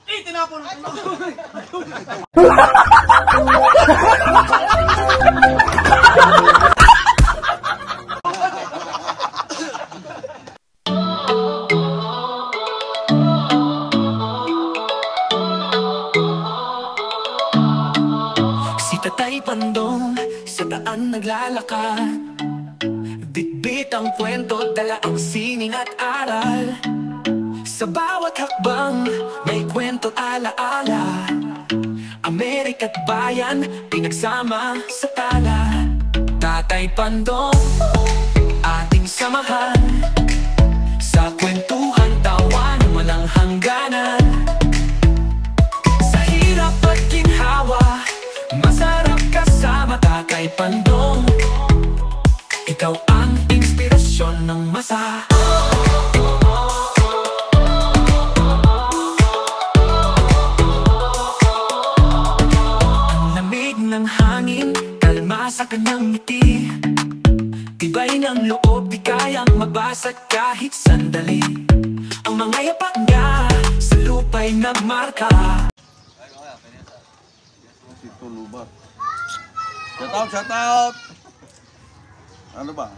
Tinapon ako. Si Tatay Pandong sa daan naglalakad, bitbit ang kwento, dala ang sining at aral. Sa bawat hakbang may kwento't alaala, Amerika't bayan pinagsama sa tala. Tatay Pandong, ating samahan sa kwentuhan, tawa na walang hangganan. Sa hirap at ginhawa, masarap kasama Tatay Pandong. Ikaw ang inspirasyon ng masa. Ng hangin, kalma sa kanyang ngiti, tibay ng loob, di kayang mabasag kahit sandali. Ang mga yapak niya sa lupa'y nagmarka. Si Tulubat. Shout out! Ano ba?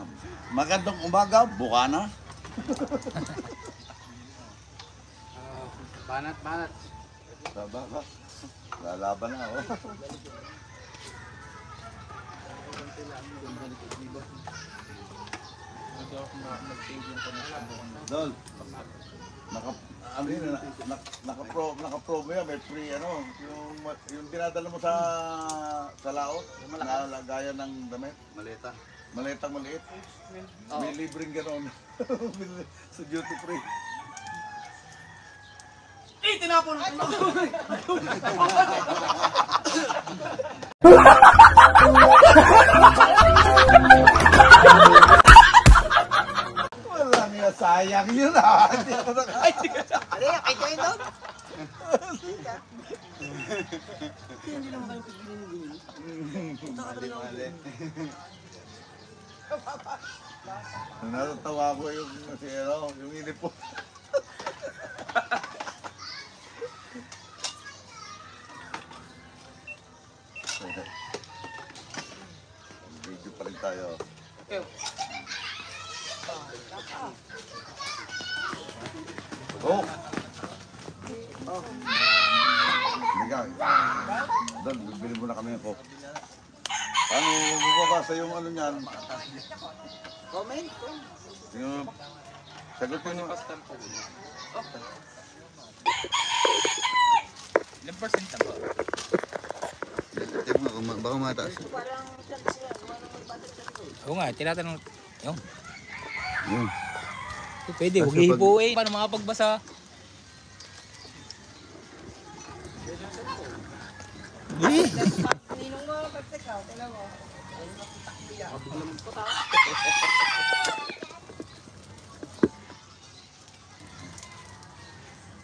Magandang umaga, Bukana. Banat. Baba. Lalaban na ako. Dol, naka-pro mo yan, may free ano, yung dinadala mo sa laot, na lagayan ng damit. Maletang maliit. May libreng gano'n. Sa duty free. Tinapon ako. Wala niya, sayang yun ah. Hindi ako Ay, kay kayo doon. Hindi naman kayo pagiging Mali. Natatawa ko yung yung inip po. Video pa rin tayo. Oh! Ligang. Doon, bibili mo na kami ng coke. Ano, bubabasa yung ano niyan? Comment? Yung... Sagutin mo. Ilang percent na ba? Tignan mo, baka mataas. Oo nga, tinatanong. Yung. Yun. Pwede, huwag hihipuin. Paano makapagbasa? Ninong mo, pagtikaw, tingnan mo.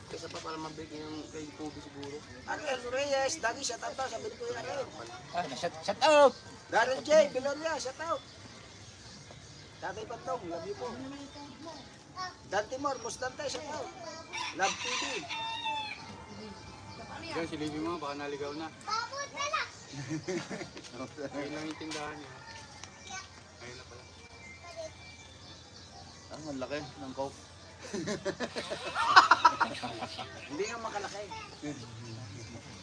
Kesa pa pala mabigay yung kay Kobe siguro. Ariel Reyes, dagi shout out, sabi ko yung Ariel. Shut out! Darren J, Biloria, shout out. Tatay Pandong, love you po. Dan Timor, Mustante, shout out. Love TV. Yan, silipin mo, baka naligaw na. Ayun lang yung tindahan niya. Ayun na pala. Ang laki ng coke. Hindi nga makalaki.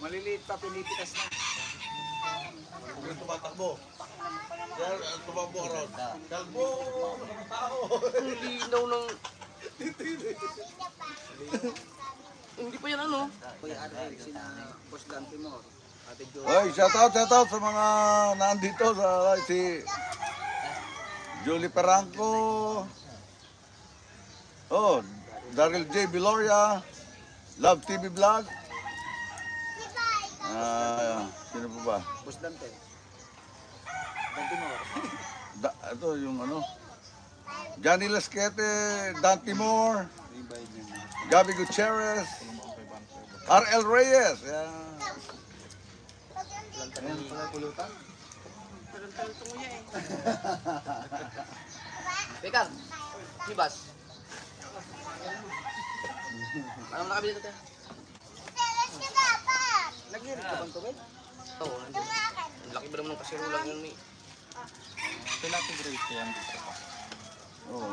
Maliliit pa, pinipitas na. Huwag yung tumatakbo. Yan, tumakbo ka ron. Kalbo! Tao! Ang linaw ng... Hindi pa yan ano? Kuya Ariel, sina Boss Dan Timor. Ate Jo. Hey, shout out sa mga nandito sa si Julie Perangco. Oh, Daryl J. Biloria, Love TV Vlog. Sino pa ba? Boss Dante. Dan Timor. Ito yung ano. Johnny Lasquete, Dan Timor, Gabby Gutierrez, RL Reyes. Yan. Ayan pala pulutan. Talon-talon ito nguya eh. Bekar, Sibas. Ano mo nakabili natin? Sige, kabang tubig. Oo, nandun. Ang laki ba naman ng kasirulang yun eh. Sila tigrease yan dito. Oo.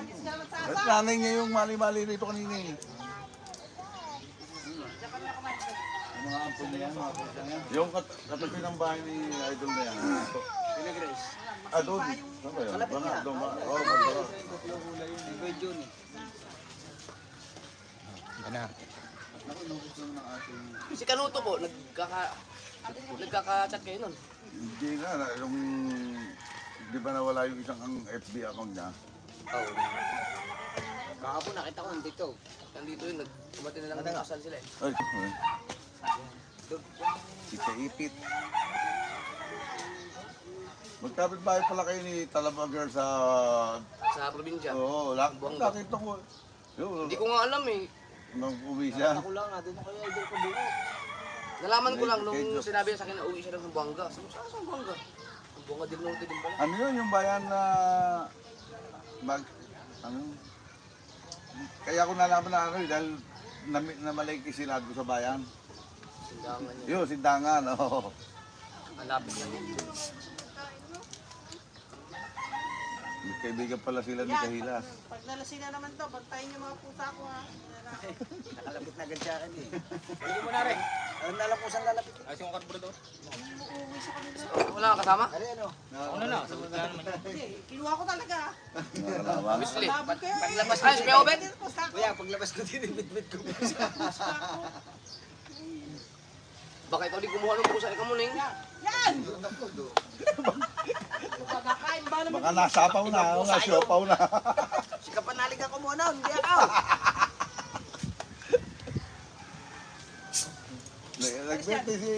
At nanay niya yung mali-mali rito kanina eh. Mga ampun na yan, mga ampun na yan. Yung katabi ng bahay ni Idol na yan. Pinagrace. Ah, doon. Saan ba yun? Malapit Baka na. doon ba? Oo, magdara. Kuya Jun eh. Yan na. Si Kanuto po, nagkaka-chat kayo nun. Hindi na, yung... Di ba nawala yung isang ang FB account niya? Oo. Kahapon nakita ko nandito. Nandito yun, nagkumati na lang ng kasal sila eh. Ay, si Kaipit. Magkapit bahay pala kayo ni Talabagar sa... Sa probinsya. Oo, Buanga. nakita ko. Yun, Hindi ko nga alam eh. nang uwi siya. Ako lang, doon ako yung idol ko buo. Nalaman ko lang nung sinabi niya sa akin na uwi siya ng Zamboanga. Sabi ko, saan Zamboanga? Zamboanga del Norte din pala. Ano yun, yung bayan na... ano? Kaya ako nalaman na ano dahil namalengke sila doon sa bayan. Sindangan niya. Yun, Sindangan, oo. Malapit lang yun. Kaibigan pala sila ni Kahilas. Pag nalasing na naman to, bantayin niyo mga pusa ko ha. Nakalapit na agad sa akin eh. Hindi mo na rin. Alam na alam kung saan lalapit eh. Ayos yung karburador. Uuwi sa kanila. Wala kang kasama? Ano yan o? Ano na? Sa mga naman yun. Hindi, kinuha ko talaga ha. Nakalaman. Obviously. Labot kayo eh. Paglabas kayo, may oven? Pusa ko. Kuya, paglabas ko din, bit-bit ko. Pusa ko. Baka ikaw di kumuha ng pusa ni Kamuning. Yan! Pagkakain ba naman? Baka nasapaw na, nasiopaw na. Si Kapanalig ako muna, hindi ako. Nagberte si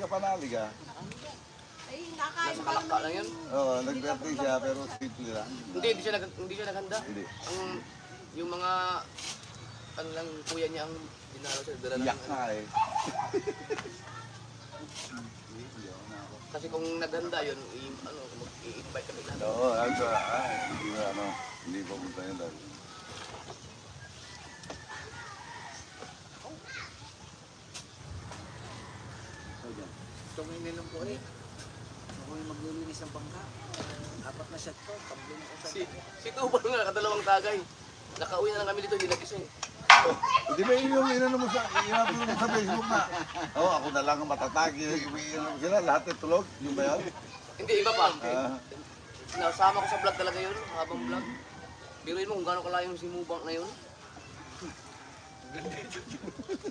Kapanalig ah. Ay, nakain Nasa ba kalakpa naman? lang yun. Oo, nagberte siya pero simple lang. Hindi siya naghanda. Hindi. Yung mga ano lang kuya niya ang dinalo siya. Dala Iyak ng- na eh. Kasi kung naghanda yun, i-invite kami lahat. Oo, hindi na ano, hindi pa punta yun dahil. Ito mo yung ninom ko eh. Ako yung maglilinis ng bangka. Apat na shot ko, pambili ko sa... Si Tubal nga, nakadalawang tagay. Nakauwi na lang kami dito, hindi nagising. Di ba yun yung inano mo sa Facebook na? Oo, ako na lang ang matatag. Inano sila, lahat ay tulog. Yung ba yun? Hindi, iba pa. Ah, Nasama ko sa vlog talaga yun, habang vlog. Biruin mo kung gano'n kalayo yung si Mubang na yun.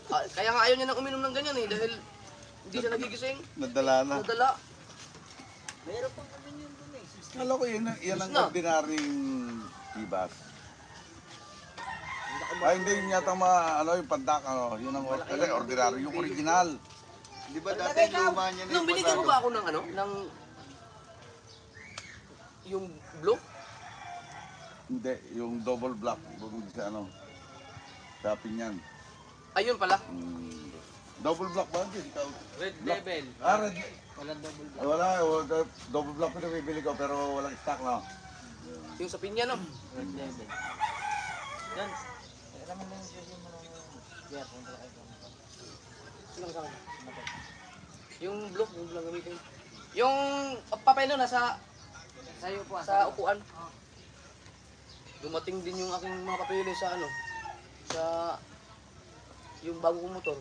Kaya nga ayaw niya nang uminom ng ganyan eh, dahil hindi siya nagigising. nadala na. Nadala. Mayroon pang kami yun dun eh. Kala ko yan ang Na. ordinaryong ibas. Ay, hindi yun yata yung pandak, yun ang ordinary, yung original. Di ba dati luma niya Nung binigyan mo ba ako ng ano, ng... yung blue? Hindi, yung double black, bumili sa sa Pinyan. Ayun pala. Double black ba? Hindi, ikaw. Red Black. Devil. Red. Walang double black. Wala, double black pa na bibili ko pero walang stock na. Yung sa pinya, no? Red Devil. Yan. Alam mo na yung sisi mo ng... Yeah, punta kayo. Sinang sa akin? Yung blue ang gamitin. Yung papel na nasa Sa'yo po. sa upuan. Dumating din yung aking mga papeles sa sa yung bago kong motor.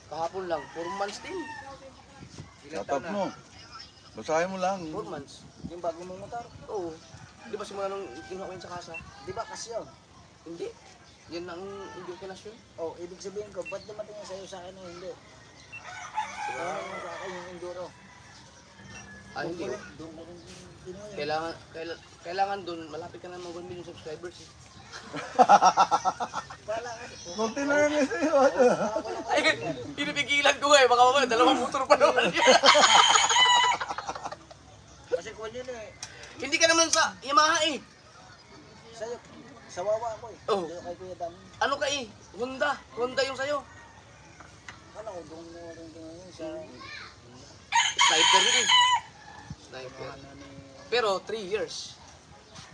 Kahapon lang, 4 months din. Shoutout mo. Basahin mo lang. 4 months. Yung bago mong motor. Oo. Di ba simula nung kinuha ko yun sa kasa? Di ba kasi yun? Hindi. Yan ang hindi ko kinasyon. Oh, ibig sabihin ko, ba't dumating yan sa'yo sa akin o hindi? Ano yung sa akin yung enduro? Ah, hindi. Doon ko rin kinuha yun. Kailangan dun, malapit ka na mga 1 million subscribers. Eh. Wala ka. Kunti na yan eh sa'yo. Ay, pinipigilan ko eh. Baka mamaya, dalawang motor pa naman yan. Kasi kung yun eh, Hindi ka naman sa Yamaha eh. sa'yo, sa wawa ko eh. Oh. Doon kay Kuya Dami. Ano ka eh? Honda. Honda yung sa'yo. Ano ko, doon mo rin tingnan sa... Sniper yun eh. Sniper. Ano ni... Pero 3 years.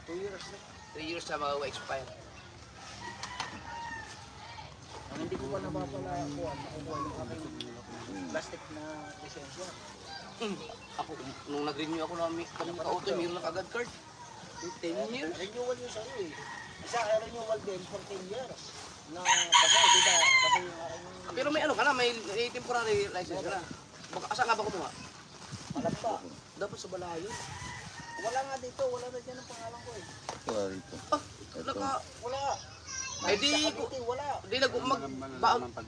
2 years na. 3 years na mag-expire. Ang hindi ko pa napapala kuha, makukuha yung aking plastic na lisensya. Ako, nung nag-renew ako namin kami ka-auto, mayroon na kagad card. 10 years. Renewal yung sa'yo eh. Isa kaya renewal din for 10 years. Na kasi, di ba? Kasi yung aking... Pero may ano ka na, may temporary license ka na. Baka, saan nga ba kumuha? Alam pa. Dapat sa Balayo. Wala nga dito. Wala na dyan ang pangalan ko eh. Wala rito. Wala. Eh di, Sa Cavite, wala. di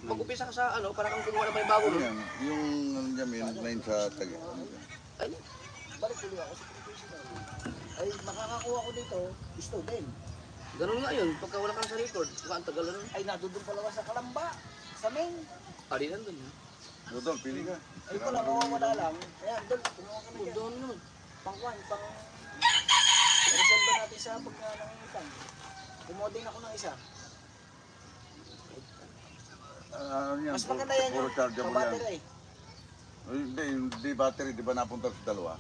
mag-upisa ka sa ano, para kang kumuha na may bago. Ano yan? Yung ano dyan, may nag-line sa taga. Ay, Balik tuloy ako sa professional. Ay, makakakuha ko dito, student. ganun nga yun. Pagka wala ka na sa record, baka ang tagal na nun. Ay, nadudun pala sa Kalamba. Sa Maine. Di nandun. Dodol, pili ka. Ay, wala, mawawala lang. Kaya, doon, kumuha kami dyan. Doon naman. Pang-1, resolve natin sa pagkalangitan. Kumuha din ako ng isa. Ano yan? Mas maganda yan Puro yung chargeable yan. battery. Ay, hindi battery, di ba napunta sa dalawa?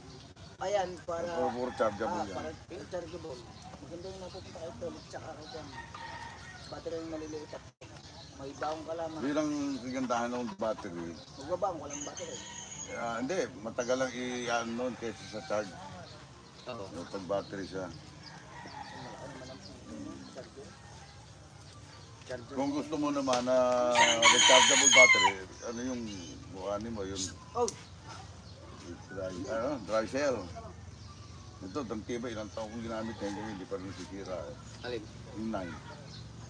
Ayan, para... Puro chargeable para yan. chargeable. Maganda yung napupunta kayo toilet tsaka kayo dyan. Battery yung maliliit at may baong ka lamang. Bilang kagandahan ng battery, Magbabaong, walang battery. hindi, matagal lang i-ano nun kaysa sa charge. Oo. Pag battery siya. Charger. Kung gusto mo naman na rechargeable battery, ano yung bukanin mo, yung Oh, dry cell. Ito, tangkiba, ilang taong kong ginamit ngayon kami, hindi pa rin sisira. Alin? Yung 9.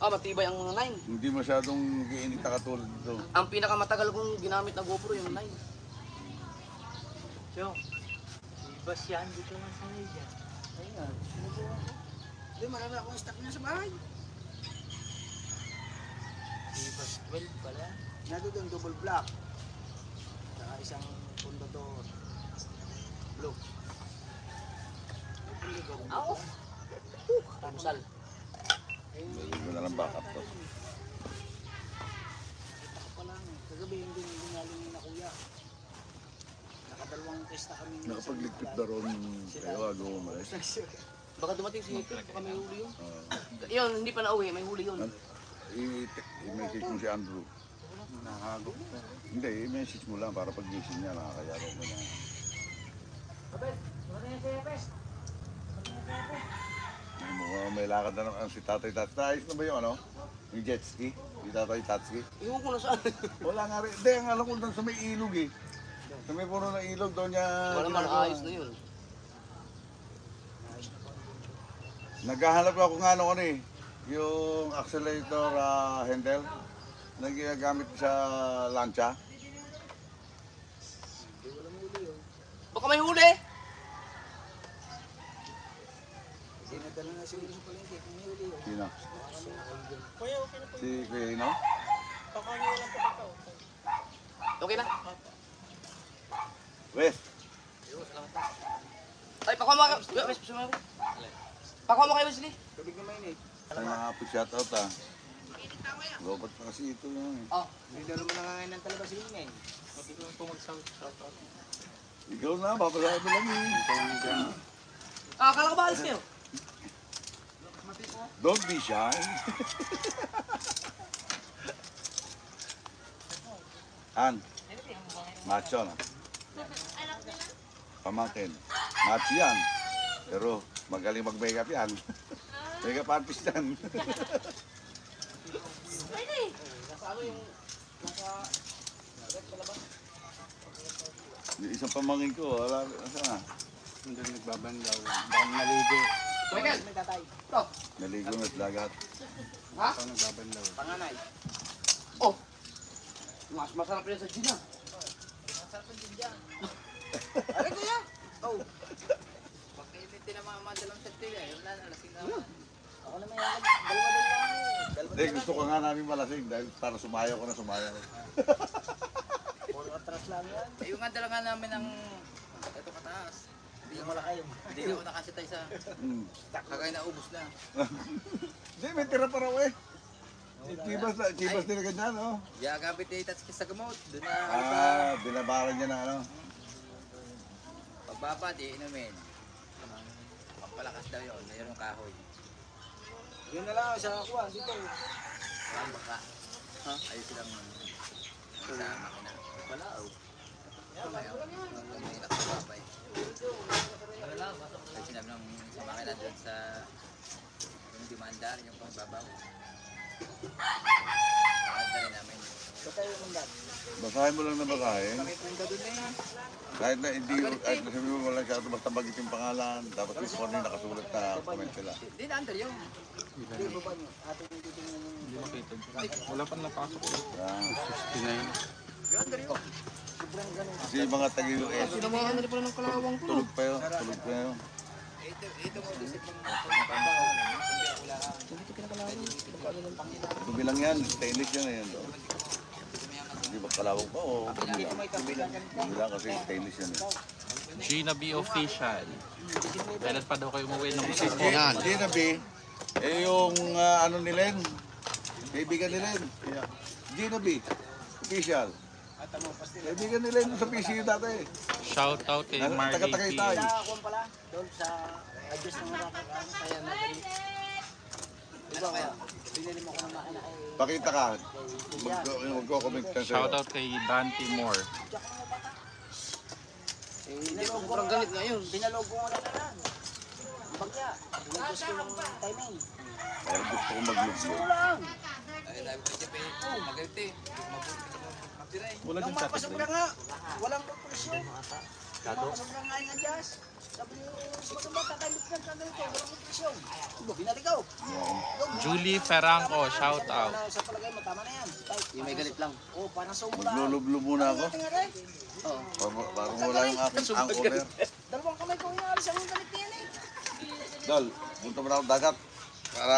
Matibay ang mga 9. Hindi masyadong giinit na katulad ito. Ang pinakamatagal kong ginamit na GoPro yung 9. Chong, ibas yan dito lang sa media. ayun nga. Hindi, marami akong stock niya sa bahay. Ibas 12 pala. Nandun double black. Saka isang pundador. Blue. Ako? Tamusal. Ito na lang backup to. Ako pa lang. Kagabi hindi galing na kuya. Nakadalawang testa kami. Nakapagligpit na ron kayo, agaw umalis. Baka dumating si Hito, baka may huli yun. Yun, hindi pa nauwi, may huli yun. I-message mo si Andrew. Nahagok. Hindi, i-message mo lang para pag-gising niya, nakakayaro mo na. May lakad na naman si Tatay Tatski. Naayos na ba yung ano? Yung jet ski? Yung Tatay Tatski? Iwan ko na saan. Wala nga rin. Hindi, ang alam ko doon sa may ilog eh. Sa may puno ng ilog doon niya. Wala man, ayos na yun. Naghahanap ako nga ano eh. Yung accelerator handle na ginagamit sa lancha. Baka may huli. Dinadala na si Wilson Palengke. Kung may uli yun. Sino? Kuya, okay na po. Si Kuya Hino? Pakanya lang po ito. Okay na. Wes, Ay, pakuha mo kayo. Pakuha mo kayo, Wesley. Tubig na mainit. ay nakapag shoutout ah. Robot pa kasi ito yan eh. Oh, Hindi dalo mo na nga ngayon ng talaga si Ingay. Pati ko lang po mag-shout-out. Ikaw na, papasabi mo lang eh. akala ko ba alis kayo? Don't be shy. Han, macho na. Pamangkin. Macho yan. Pero magaling mag-makeup yan. Makeup artist yan. Nasa ano yung... Nasa... Red palabas. Yung isang pamangkin ko, wala, saan na? Hindi nagbabanlaw. Baka naligo. Michael, May tatay. ito. Naligo na sa dagat. Ha? Baka nagbabanlaw. Panganay. Oh. Mas masarap yan sa gin ah. Masarap ang din dyan. Aray kuya! Oh. Pagkainitin na mga madalang sentila, yung nanalasing na. Ako naman yan. Dalawa-dalawa kami. Hindi, gusto ko nga namin malasing dahil para sumayaw ko na sumayaw. Puro atras lang yan. Yung nga dala nga namin ng ito kataas. Hindi mo malaki yun. Hindi na ako nakasitay sa Hmm. kagaya na ubos na. Hindi, may tira pa raw eh. Chibas nila ganyan, no? Kaya gamit ni Tatsuki sa gamot. Doon na Binabaran niya na ano. pagbaba, di inumin. Pampalakas daw yun, mayroong kahoy. Yun na lang sa kuha. Dito. Walang baka. Ayos silang sa makina. Wala oh. May nakapapay. Kasi sinabi ng sama ka na doon sa yung demanda, yung pangbabaw. Nakadali namin. Basahin mo lang na basahin. Kahit na hindi, kahit na sabi mo walang siya, basta bagit yung pangalan, dapat yung kung ano yung nakasulat na comment sila. Hindi na under yung. Wala pa napasok. Yan. Yung under yung. Kasi yung mga tagi-US, Sinamahan na rin pala ng kalawang ko. tulog pa yun, tulog pa yun. Ito mo isip ng Dumi lang yan, stainless yan eh. Hindi ba kalawang pa o dumi lang? Dumi lang kasi stainless yan eh. Gina B official. Kailan pa daw kayo umuwi ng Si Gina B, eh yung ano nila yun, kaibigan nila yun. Gina B, official. Kaibigan nila yun sa PCU dati eh. Shout out kay Marley P. Taga-Tagaytay. Ako pala, doon sa address ng mga kaya na diba kaya, binili mo ko ng makina ay Pakita ka, magko-comment ka Shout sa'yo. out kay Dante Moore. Hindi ko sobrang galit ngayon. binalog ko na lang. Bagya, binagos ko ng timing. Pero gusto ko mag-lublo. Gusto lang. ay labi ko siya magalit magtiray. Nung mapasobra nga, walang kompresyon. Mapasobra nga yung adjust. Sabi niyo, maganda, kakailit lang ka ganito, walang kompresyon. Binaligaw. Julie Ferranco, shout out. Sa palagay mo, tama na yan. Yung may galit lang. Oh, parang sumula. Maglulublo muna ako. Tingnan Parang wala yung aking anchor. Dalawang kamay ko inaalis ang galit niyan eh. Dol, punta mo na ako dagat. Para,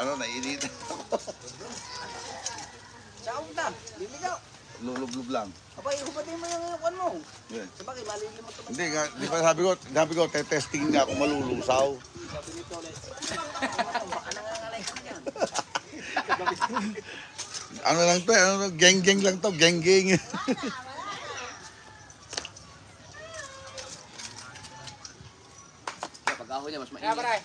ano, nainit. Sa na, liligaw. Lulublob lang. Abay, hubatin mo yung kwan mo. Yeah. Sabagay, malilimot naman. Hindi, di ba sabi ko, testing nga kung malulusaw. Sabi nito ulit. Baka nangangalay ka yan. Ano lang to, geng-geng lang to, geng-geng. Pag ako niya, mas mainit.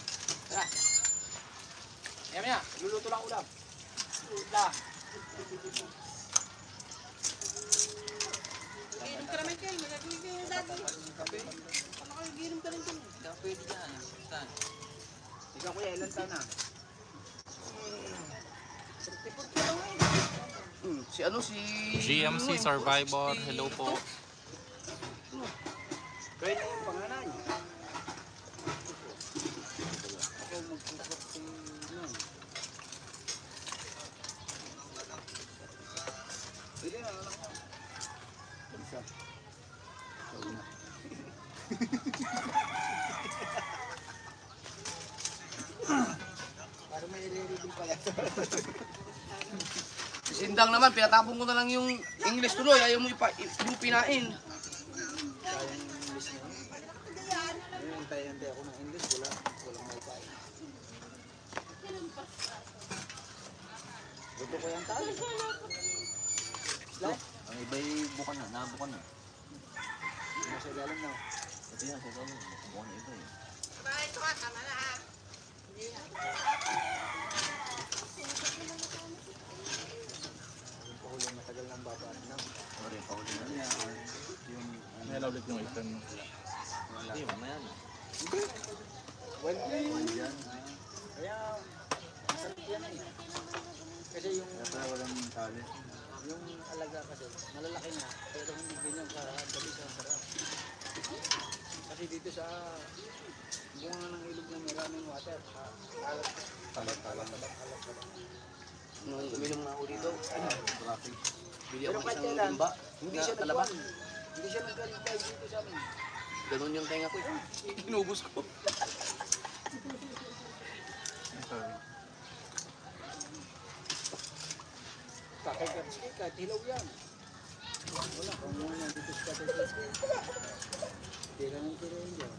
Yan, luluto lang ulam. Ulam. Ginom ka naman kayo, magagawin kayo yung dati. Ano kayo, ginom ka rin kayo. Hindi ako pwede dyan. Saan? Ikaw kuya, ilan taon na? 34 ka lang eh. Si ano, si... GMC Survivor, hello po. Kaya na yung panganay. Ako magsusok si... Pwede na, anak mo. Para may i-reveal pa yan. Si Sindang naman, pinatapon ko na lang yung English tuloy. Ayaw mo pinain. Sayang yung English na yun. Ayun, hintay-hintay ako ng English. Walang may kain. Gusto ko yung tali. Slide? Ang iba'y bukan na, nabukan na. Nasa ilalim na. Ito yan, sa ito. Bukan na ito eh. Yung pahuli matagal ng baba. Sorry, pahuli na niya. Yung ano, Hello ulit yung ikan mo. hindi, mamaya na. Well, yan. Kaya, masarap yan eh. Kasi yung walang tali. yung alaga kasi, malalaki na. Pero hindi ganyan kadali sa sarap. Kasi dito sa bunga ng ilog na maraming water. Alat. Nung uminom na ako dito, bili Pero ako kahit isang kailan, timba hindi na siya talaba. Hindi siya nagkalit dito sa amin. Ganun yung tenga ko. Inubos ko. Sorry. Kakay-kapski, kahit hilaw yan. Wala, kung muna nandito sa kakay-kapski. Tira ng tira yun dyan.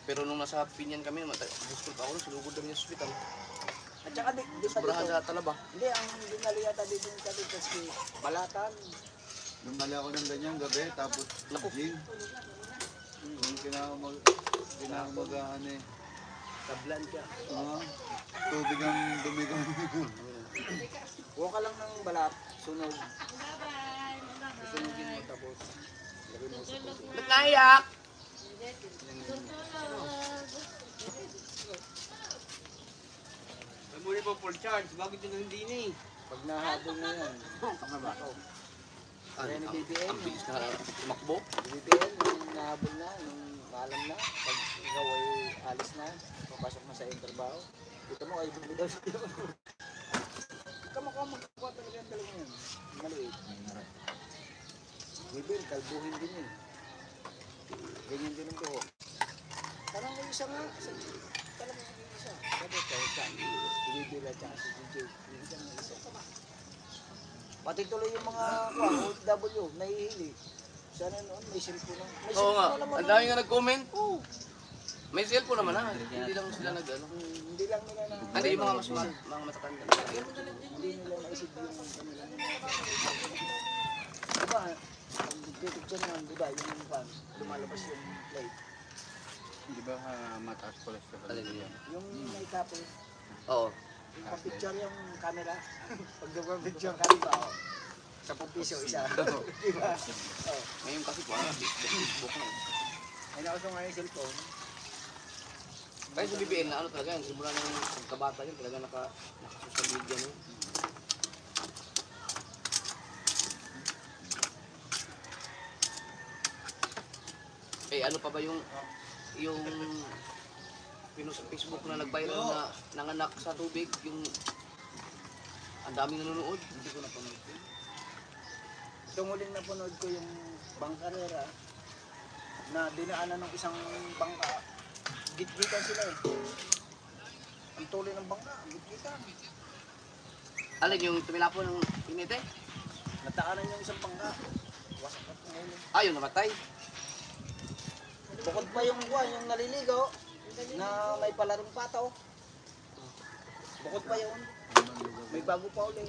Pero nung nasa Pinyan kami, high school pa ako, sinugod namin yung hospital. At saka di pa Sobrahan dito. sa talaba. Hindi, ang dinali yata dito yung kakay-kapski. Balatan. Nung mali ako ng ganyan gabi, tapos gin. Yung kinamagahan eh. Tablan ka. Tubig ang dumi ko. Huwag ka lang ng balat, sunog. Sunugin mo tapos Ba't naiyak? Muli po full charge, bakit yun hindi ni? Pag nahabol na yan, kaya ni BBM, Ang bilis na tumakbo. BBM, yung nahabol na, yung maalam na, pag ikaw ay alis na, papasok na sa iyong trabaho, kita mo, ay bumi daw siya. Kamukha magkakuha talaga ang dalawa yan. Maliit. BBM, kalbuhin din yun. Ganyan din ang buhok. Parang may isa nga, talagang may isa. Sabi ko, BBM at saka si DJ, may isa nga isa. Pati tuloy yung mga OFW, nahihili. Sana noon, may cellphone na. May Oo nga, cellphone naman. ang dami nga nag-comment. May cellphone naman ha, hindi lang sila nag-ano. Hindi lang nila na... Hindi yung mga mga matatanda. Hindi nila naisip yung kanilang... Diba, ang picture naman, diba, yung fan, lumalabas yung plate. Di ba mataas cholesterol? Alin yun? Yung may copy, Oo. yung pa-picture yung camera. Pag nagpa-picture ka, diba, oh, 10 piso isa. Diba? Oh. Ngayon kasi po, Facebook na. Ay nauso nga yung cellphone. Kaya sa BBM na ano talaga yan, simula ng pagkabata yun, talaga naka-social media no. Eh ano pa ba yung pinost sa Facebook na nag-viral na nanganak sa tubig, yung ang daming nanonood, hindi ko napanood yun. Itong huling napanood ko yung bangkarera na dinaanan ng isang bangka. Gitgitan sila eh. Ang tuloy ng bangka, gitgitan. Alin yung tumilapo ng pinite? Nataanan yung isang bangka. Wasak at ng ulo. Ayun, namatay. Bukod pa yung buwan, yung naliligaw na may palarong pataw. Bukod pa yun. May bago pa uli.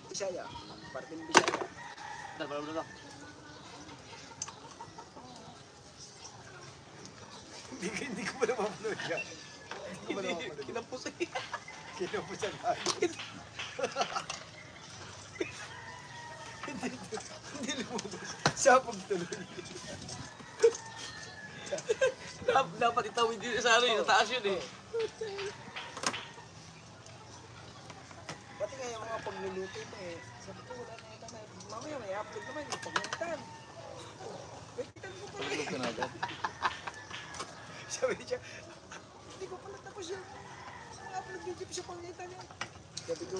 Bisaya. Parting Bisaya. Dala. Hindi ko pa napapanood yan. Hindi ko pa napapanood. Kinapos eh. Kinapos yan agad. Hindi lumabas. Sapag tuloy. Dapat itawid din sa ano yun, taas yun eh. Pati nga yung mga pagluluto mo eh. Sabi ko wala na yung kamay. Mamaya may upload naman yung paglulutan. Pagkitan ko pala eh. Sabi niya, hindi ko pala tapos yan. Ang upload video ko sa paglitan niya. Sabi ko,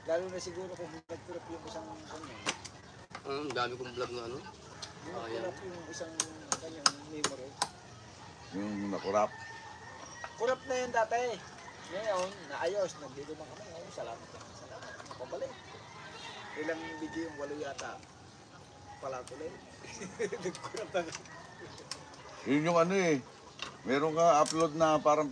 lalo na siguro kung nag-crop yung isang kanya. Ang dami kong vlog na ano. Nag-crop yung isang kanyang memory. Yung nakurap. Kurap na yun dati. Ngayon, naayos. Nandito na kami. Ngayon, salamat. Salamat. Pabalik. Ilang video yung 8 yata. Pala tuloy. Nagkurap na. Yun yung ano eh. Meron ka upload na parang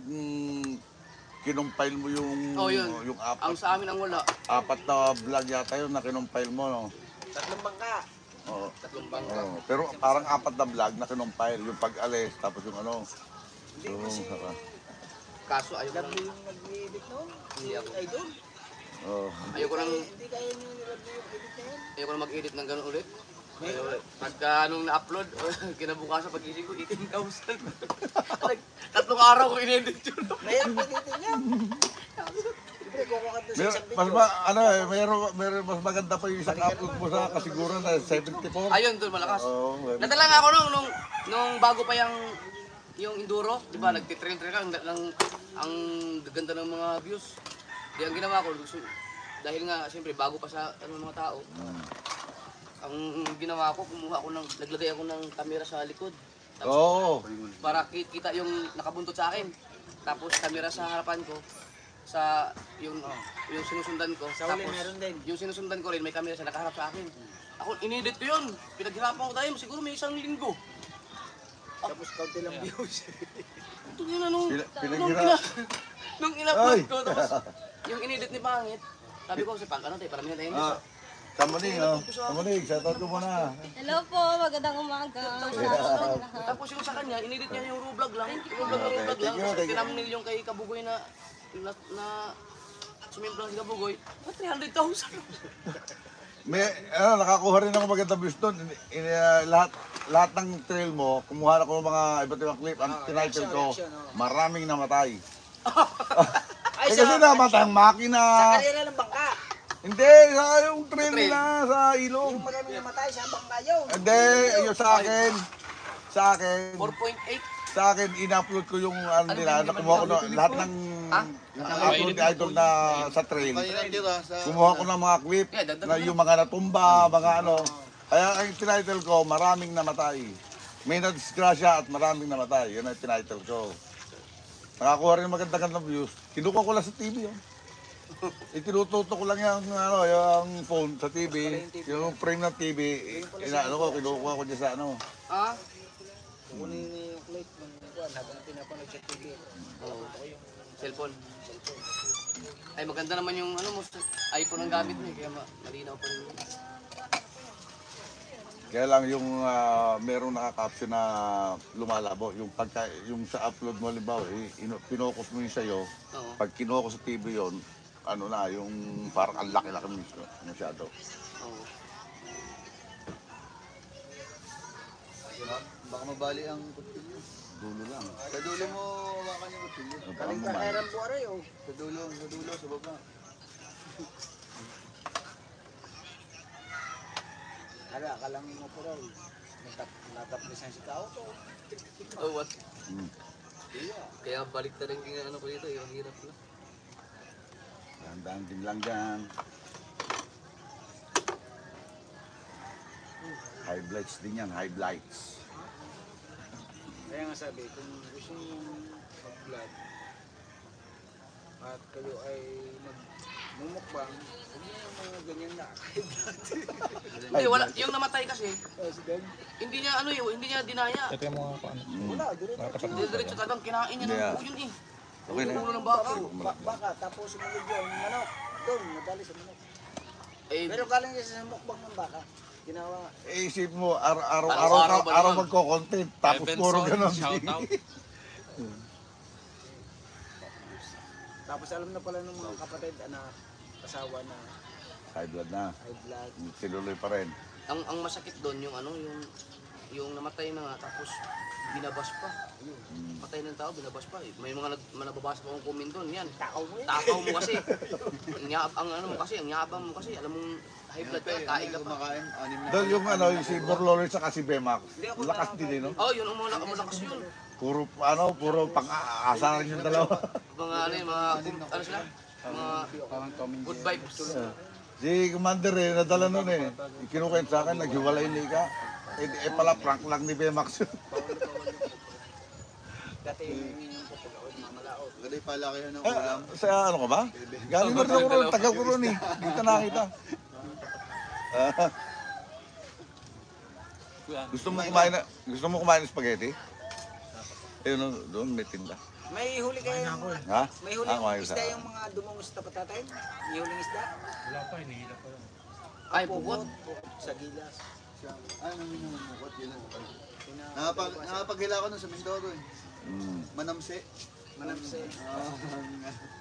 kinumpile mo yung Oh, yun. yung Ang sa amin ang wala. apat na vlog yata yun na kinumpile mo, no? 3 bangka. Oo. Tatlong bangka. Oo. Pero parang apat na vlog na kinumpile, yung pag-alis, tapos yung ano. Hindi kasi saka. Kaso ayaw ko Lovely nang, yung nag-edit noon. Hindi ako. Idol. Oo. ayaw ko nang, Hindi kaya niyo nilagay yung edit na yun. ayaw ko nang mag-edit ng gano'n ulit. Pagka nung na-upload, kinabukasan pag-isip ko, 18,000. Tatlong araw ko in-edit yun. Mayroon pa dito niya. Siyempre, kukukat na sa Mer- isang mas video. ano eh, meron mas maganda pa yung isang upload mo sa kasiguran na 74. Ayun, doon malakas. Oo. Nadala nga ako nung bago pa yung enduro, di ba, nagtitrail ka, ang gaganda ng mga views. Di ang ginawa ko, dahil nga, siyempre, bago pa sa mga tao, ang ginawa ko, naglagay ako ng camera sa likod. Tapos, Oo. para kita yung nakabuntot sa akin. Tapos, camera sa harapan ko, sa yung sinusundan ko. Sa huli, Tapos, meron din. yung sinusundan ko rin, may camera sa nakaharap sa akin. Ako, inedit ko yun. Pinaghirapan ko tayo, siguro may 1 linggo. Tapos kaunti lang views. Ito yun na nung Pinaghirap. nung in-upload Ay! ko, tapos yung inedit ni Pangit, sabi ko kasi ano tayo, parang tayo Ah, Kamuning, no? Kamuning, shoutout ko muna. Hello po, magandang umaga. Tapos yung sa kanya, inedit niya yung Rublog lang. Rublog lang. Thank you, Tapos thank you. tinamnil yung kay Kabugoy na sumimplang si Kabugoy. 300,000. May, nakakuha rin ako magandang views doon. Lahat ng trail mo, kumuha ako ng mga iba't ibang clip. Ang tinitle ko, maraming namatay. Ay, Kasi namatay ang makina. sa karera ng bangka. Hindi, yung trail nila sa ilog. Yung maraming namatay sa bangka yun. Hindi, yung sa akin. 4.8. Sa akin, in-upload ko yung nila. Kumuha ko lahat ng upload ni Idol na sa trail. Kumuha ko ng mga clip na yung mga natumba, mga ano. Kaya ang tinitle ko, maraming namatay. May nadisgrasya at maraming namatay. Yun ang tinitle ko. Nakakuha rin maganda-gandang views. Kinukuha ko lang sa TV yun. Itinututo ko lang yung phone sa TV, yung frame ng TV, kinukuha ko dyan sa ano. Kukunin niyo yung plate ng kuwan habang pinapanood sa TV. Oo. Cellphone. Ay, maganda naman yung ano mo, iPhone ang gamit mo kaya malinaw pa rin. Kaya lang yung merong nakaka-caption na lumalabo, yung sa upload mo halimbawa, pinokus mo yung sa'yo, Oo. pag kinuha ko sa TV yon, ano na, yung parang ang laki-laki mismo, masyado. Oo. Baka mabali ang kutsilyo. Dulo lang. Sa dulo mo hawakan yung kutsilyo. Kaling kahiram po aray oh. Sa dulo, sa baba. Akala mo po raw. Nataplisan si tao to. Oh, what? Iya. Kaya balik na rin yung ano ko dito, yung hirap na. Dahan-dahan din lang dyan. High blights din yan, high blights. Kaya nga sabi, kung gusto nyo mag-vlog at kayo ay magmumukbang, huwag nyo yung mga ganyan na Hindi, wala. Yung namatay kasi, President. hindi niya ano yun, hindi niya dinaya. Ito yung mga ano. Wala, diretso. Diretso talagang kinain niya ng Yeah. buo yun eh. Okay na. Ulo ng baka. Baka, tapos sumunod yun, manok. Doon, nadali sa manok. Eh, Pero galing niya sa mukbang ng baka. Ginawa, Isip mo, araw Araw-araw ba naman? magko-content, tapos puro ganun. Shout out. tapos alam na pala ng mga kapatid, anak, asawa na High blood na, high blood. siluloy pa rin. ang masakit doon yung ano, yung namatay na nga tapos binabas pa. Patay ng tao, binabas pa. May mga nababasa pa akong comment doon. Yan. Takaw mo yan. Takaw mo kasi. ang ano mo kasi, ang yabang mo kasi. Alam mong high blood ka, kain ka pa. Kumakain, 6 na. Doon yung ano, yung si Borlolo sa si Bemax. Lakas din eh, no? Oh, yun, umulakas yun. Puro pang-asa rin yung dalawa. Mga ano yun, mga, ano sila? Mga good vibes. Si Commander nadala nun eh. Kinukwent sa akin, naghiwalay ni Ika. Pala prank lang ni Bemax yun. Dati yung pupulaon, mamalaot. Gaday palakihan ng ulam. Sa ano ka ba? Galing na rin ako ron, tagal ko ron eh. Dito nakita. Gusto mo kumain ng spaghetti? Ayun, doon may tinda. May huli kayo yung mga, Ha? may huli kumain yung sa- isda yung mga dumungos na patatin? May huling isda? Ay, pupot. Sa gilas. Ano namin yung mukot, yun ang Nakapaghila ko nun sa Mindoro eh. Manamse. Manamse.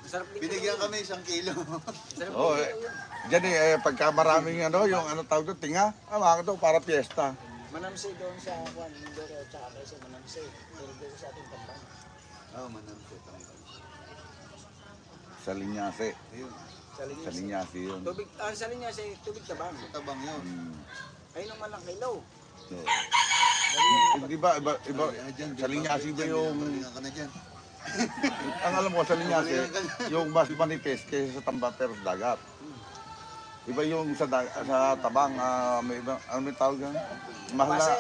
Masarap din. Binigyan kami 1 kilo. Masarap din. Oo, Diyan pagka maraming yung tawag doon, tinga, mga to para piyesta. Manamse doon sa Juan Mindoro, tsaka kayo sa Manamse. Pero doon sa ating tambang. Oo, manamse. Sa Linyase. Ayun, Sa Sa linyas. Linyase yun. Tubig, sa linyas ay tubig tabang. tabang yun. Ayun naman lang kilaw. Di ba, iba, sa Linyase ba yung, Palingan ka na dyan. ang alam ko sa Linyase, yung mas manipis kaysa sa tamba pero sa dagat. Iba yung sa tabang, may iba, ano may tawag yan? Mahal na, Kabase.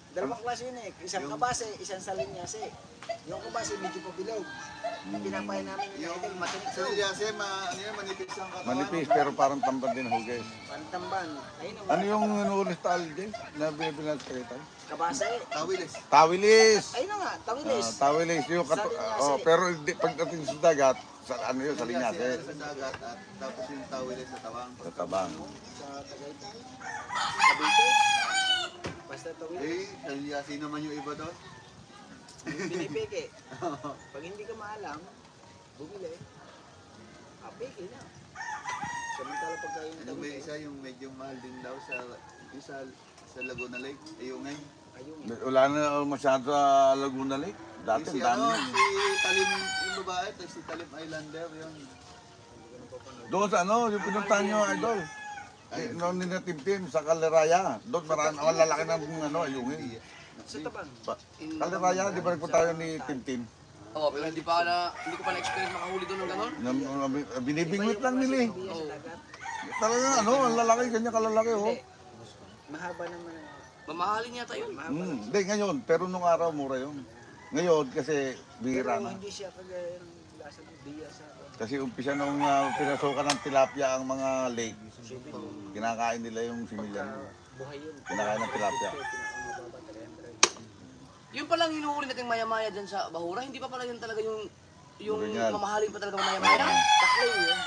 Dalawang klase yun eh. Isang kabase, isang sa linyase. Yung kabase medyo pabilog. Pinapain namin yung idol, matinik Sa daw. Lilyase, ano yun, manipis ang katawan. manipis pero parang tamba din hugay. Pantamban. Ayun naman. Ano yung nuulis tali din na binibilang sa kita? Kabase. Tawilis. Tawilis! Ayun na nga, tawilis. Tawilis yung Sa Linyase. pero pagdating sa dagat, sa ano yun, sa Lilyase Linyase, sa dagat at tapos yung tawilis sa tawang. sa tabang. Sa Tagaytay. Cavite. Basta tawilis. Eh, sa Lilyase naman yung iba doon. Pinipiki. Pag hindi ka maalam, bumili. Piki na. Samantala pagka yung Ano may isa yung medyo mahal din daw sa Laguna Lake. Ayungay. Wala na masyado sa Laguna Lake. Dati, Si dami. si Talim yung babae, tapos si Talim Islander, yun. Doon sa yung pinuntahan nyo, idol. Noon nila Tim sa Kaleraya. Doon marami, ang lalaki ng ayungin. Sa Tabang. Kaleraya, di ba nagpunta tayo ni Tim? Oo, pero hindi ko pa na-experience makahuli doon ng gano'n. Binibingwit lang nila eh. Oo. Talaga, ang lalaki, ganyan kalalaki, oh. Mahaba naman. Mamahalin yata yun. Hindi, ngayon, pero nung araw, mura yun. Ngayon, kasi bihira Pero na. hindi siya kagaya ng lasa ng biya sa... Kasi umpisa nung pinasukan ng tilapia ang mga lake. Kinakain nila yung similyan. Buhay yun. Kinakain ng tilapia. Pinakamababa 300. Yung palang hinuhuli nating maya-maya dyan sa Bahura, hindi pa pala yun talaga yung Original. mamahalin pa talaga maya-maya. Taklay yun.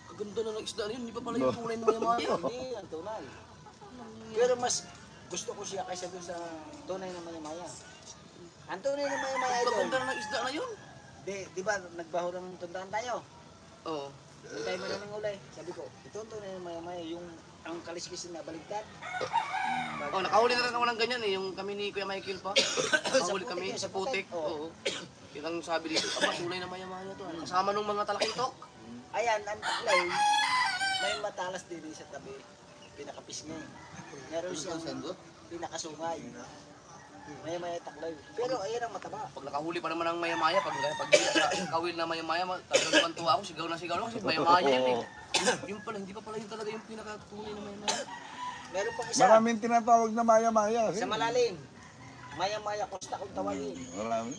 Kaganda na ng isda na yun, hindi pa pala yung tunay na maya-maya. Hindi, ang tunay. Pero mas gusto ko siya kaysa dun sa tunay na maya-maya. Ang tunay na maya-maya doon. Kaganda na ng isda na yun. Di ba nagbaho ng tundaan tayo? Oo. Hindi tayo mananang ulay. Sabi ko, ito ang tunay na maya-maya. Yung ang kaliskis na baligtad. Oh, nakahuli na rin ako ng ganyan eh, yung kami ni Kuya Michael pa. Nakahuli Putik kami yun, sa sa Putik. putik. Oo. Yun ang sabi dito, aba, tunay na maya-maya to. Kasama nung mga talakitok. Ayan, ang taklay, may matalas din sa tabi. Pinakapisngi. Meron siyang pinakasungay. Maya-maya taklay. Pero ayan ang mataba. Pag nakahuli pa naman ng maya-maya, pag hindi sa kawil na maya-maya, talagang tuwa ako, sigaw na kasi maya-maya yun eh. Yung pala, hindi pa pala yun talaga yung pinakatunay na maya-maya. Meron pang isa. Maraming tinatawag na maya-maya. Sa malalim. Maya-maya kosta kung tawagin. Marami.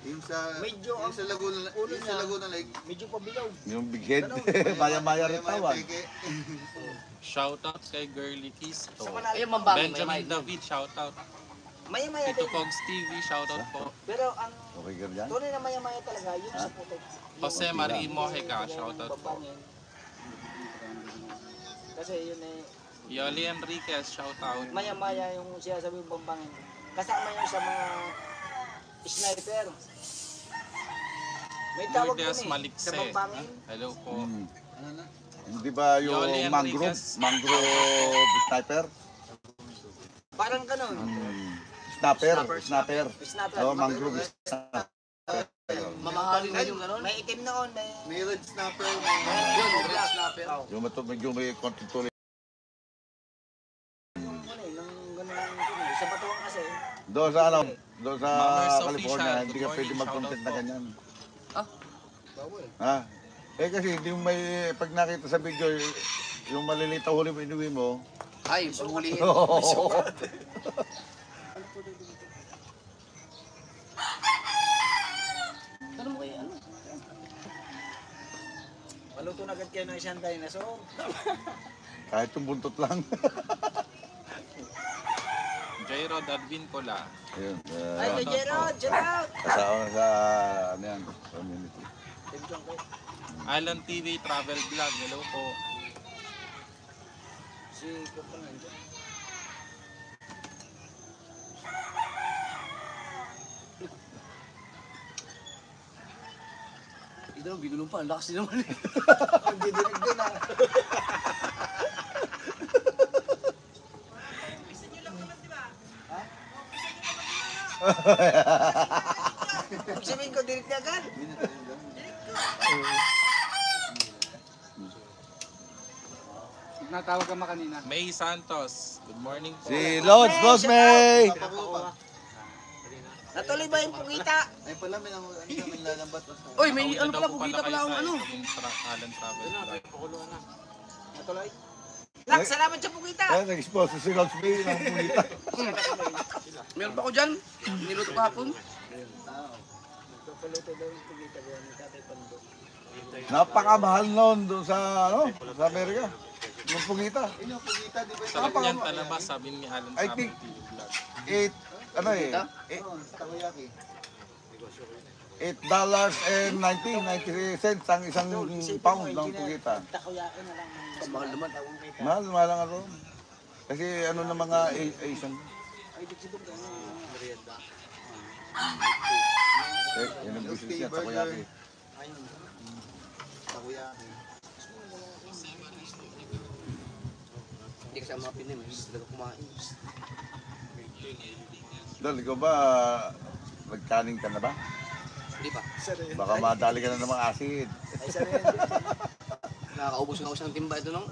Yung sa Medyo yung sa Laguna Lake. Medyo pabilaw. Yung big head. Maya-maya rin tawag. peke. Shoutout kay Girly Kisto. Sa malalim. Ayun, mambangin, Benjamin maya-maya. David, shoutout. Maya-maya Tito din. Pogs TV, shoutout po. Pero ang Okay, ganyan. tunay na maya-maya talaga, yung sa putik. Jose Marie Mojica, shoutout po. Kasi yun eh, Yoli Enriquez, shoutout. maya-maya yung siya sabi yung bambangin. Kasama yun sa mga sniper. May tawag Lourdes dun eh, Malikse. sa bambangin. Hello po. Ano na? Hindi ba yung Yoli mangrove? Enriquez. Mangrove sniper? Parang ganun. Snapper. Snapper. Oh, mangrove sniper. Mamahalin na yung gano'n. May itim noon, may... May red snapper, Yun, red snapper. Yung medyo may konti tuloy. Nung ganun, sa batuan kasi. Doon sa doon sa Mammers California, Official, hindi good ka pwede morning, mag-content na shoutout po. ganyan. Ah? Ha? Kasi hindi mo may, pag nakita sa video, yung malilitaw huli mo, inuwi mo. Ay, suhulihin. Ano mo kayo, ano? Maluto na agad kayo ng isang dinosaur. Kahit yung buntot lang. J-Rod Advin Cola. Ayun. Ay, kay Gerard, shout out! Kasama sa, ano yan, community. Island TV Travel Vlog. Hello po. Si Kupangan dyan. Ito naman, binulong pa. Ang lakas din naman eh. Ang didinig din ah. Ibig sabihin ko, dinig na agad. Natawag ka kanina. May Santos. Good morning po. Si Lods May! Natuloy ba yung pungita? Ay pala, may lalambat. Uy, may Pauwi ano na pala, daw po pugita pala kayo ang sa ano. Island Travel Vlog. Natuloy? Lak, salamat sa pungita. Eh, nag-expose si Lods May ng pulita. Meron pa ko dyan. Niluto kahapon. Nagpapaluto daw yung pungita ko ni Tatay Pando. Napakamahal noon doon sa, sa Amerika. Yung pugita. Yung pugita, di ba? Sa kanyang talabas, sabi ni Alan I Travel think- TV Vlog. Takoyaki. $8.90 ang isang pound ng pugita. Takoyaki na lang. Mas mahal naman. Mahal lang ano. Kasi ano ng mga Asian. Ay, di sibog ka. Merienda. Yun ang business niya, takoyaki. Takoyaki. Hindi kasi ang mga Pinoy, mahilig talaga kumain. Dol, ikaw ba, nagkaning ka na ba? Hindi pa. Baka madali ka na ng mga acid. Ay, isa rin. Nakakaubos na ako sa timba ito nung.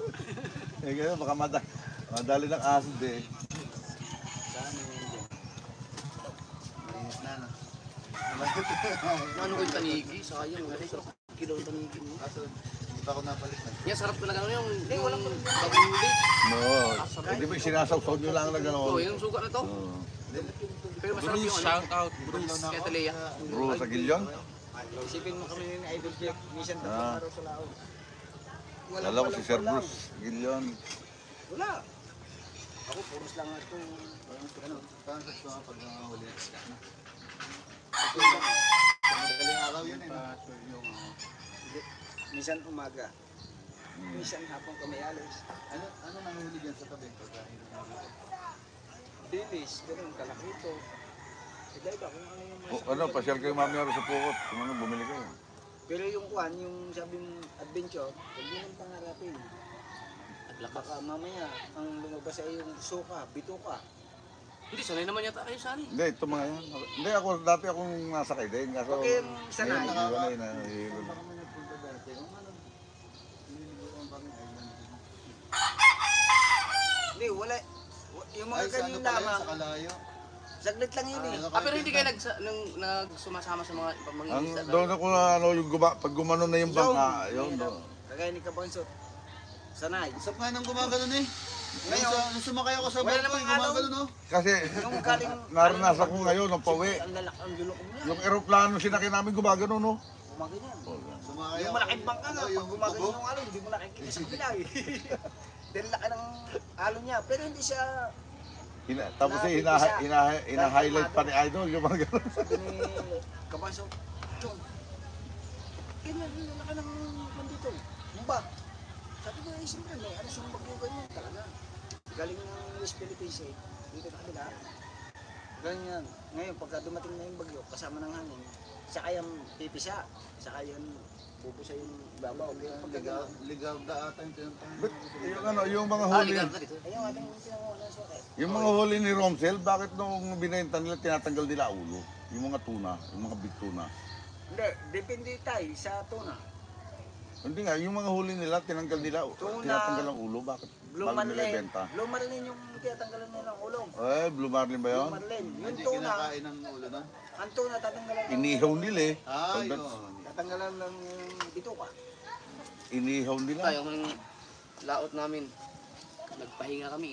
Eh, kaya baka madali ng acid eh. Saan yun dyan? Malinis na, no? Ano ko yung tanigi? Sayang. Sarap kilo ng tanigi mo. Kaso, hindi pa ako napalit na. Yan, sarap talaga ano yung bagong huli. No, eh, di ba sinasawsaw nyo lang na gano'n? Oh, yung suka na to. Oh. Pero masarap yung ano. Shout out, Bruce. Kaya Talea. Bro, sa gilyon? Isipin mo kami ni Idol Jeff, minsan Ah. tatlong araw sa laon. Alam ko si Sir Bruce, gilyon. Wala. Ako, puros lang ito. Ano, parang sa mga pag huli. Madaling araw yun eh, no? Minsan umaga. Minsan hapon kami alis. Ano nanguhuli dyan sa tabi? Pagkain Dilis, ganun, kalakito. Iba-iba kung ano yung O, ano, pasyal kayo mamaya sa Pukot. Kung ano, bumili kayo. Pero yung kwan, yung sabi mong adventure, huwag mo nang pangarapin. Baka mamaya, ang lumabas ay yung suka, bituka. Hindi, sanay naman yata kayo sa anin. Hindi, ito mga yan. Hindi, ako, dati akong nasakay din. Kaso, Okay, yung sanay. ngayon, naiwanay na. nahihilo na. kami nagpunta dati. Kung ano, nililibukan kami island. Hindi, wala. Yung mga Ay, sa ano ganyan pala yun, lamang, sa Kalayo. saglit lang yun eh. Pero hindi kayo nagsumasama sa mga Ang pamangisa. doon ako na, ano, yung pag gumano na yung bangka, yun, Ngayon, doon. kagaya ni Kabansot. Sanay. Isap nga nang gumagano eh. Ngayon, Nung sumakay ako sa wala barko, namang gumagano no? Kasi, Yung galing... naranasan ko ngayon, ang pawi. Ang lalak, ang lulok mo Yung aeroplano sinakay namin gumagano, no? Kumaganyan. Sumakay Yung ako. malaking bangka nga, Ano, pag gumaganyan yung alon, hindi mo nakikita sa kabila eh. Dahil laki ng alon niya. Pero hindi siya, Tapos ina-highlight pa ni Idol, yung mga gano'n. sabi ni Kabansot, John, ganyan, yung laki ng nandito. Yung ba? Sabi ko, siyempre, may ano siyang bagyo ganyan talaga. Galing ng West Philippines eh. Dito na kabila. Ganyan. Ngayon, pagka dumating na yung bagyo, kasama ng hangin, saka yung pipisa, saka yung pupusa yung babaw. Ligaw da ata yung tinatawag. But, yung ano, yung mga Ah, huli, ligar ka dito. Ayun, ating tinanguha ng sukat. yung mga huli ni Romsel, bakit nung binenta nila, tinatanggal nila ulo? Yung mga tuna, yung mga big tuna. Hindi, depende tayo sa tuna. Hindi nga, yung mga huli nila, tinanggal nila, Tuna. tinatanggal ang ulo, bakit? Blue Bago nila Marlin. ibenta. Blue Marlin yung tinatanggalan nila ng ulo. Eh, Blue Marlin ba Blue yun? Marlin. Yung Hindi tuna, kinakain ng ulo na. ang tuna tatanggalan ng Inihaw nila eh. Ah, Pag- yun. tatanggalan ng bituka. Inihaw nila. Tayo, yung laot namin, nagpahinga kami.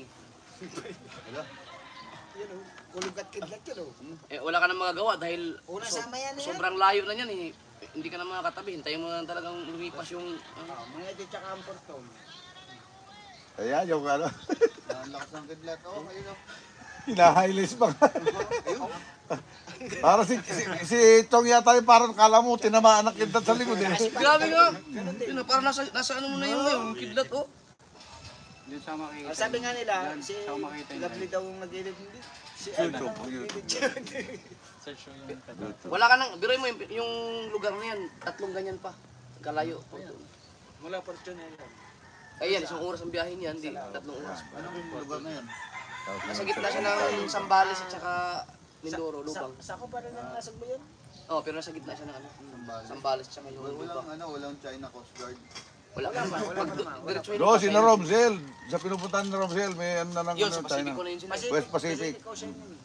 Yun o, kulog at kidlat yun o. Eh, wala ka nang magagawa dahil Una sama yan eh. sobrang layo na yan eh. Hindi ka na makakatabi. Hintayin mo na talagang lumipas yung... Mga ito tsaka ang portong. Kaya yung ano, Ang lakas ng kidlat. Oh, ayun oh. hina-highlights pa nga. Para si Chong yata yung parang kala mo, tinamaan ng kintat sa likod eh. Grabe nga! Yun na, parang nasa ano mo na yung kidlat oh. Ang sabi nga nila, si Lovely daw ang nag-edit hindi. Si YouTube, Search yung Wala ka nang, biroy mo yung lugar na yan, 3 ganyan pa. Kalayo. Mula portyon na yan. Ay yan, 1 oras ang biyahe niyan, hindi 3 oras. Anong lugar na yan? Nasa gitna siya ng Sambales at saka Mindoro, Lubang. Sako pa rin ang nasag mo yun? Oh, pero nasa gitna siya ng ano, Sambales at saka yung Lubang. Walang China Coast Guard. Wala ka ba? Diretso yun. Do, si na Romsel, sa pinupuntahan ni Romsel, may ano na ng Yun, sa ano, Pacific China. ko na yun sila. West Pacific. Ocean yun.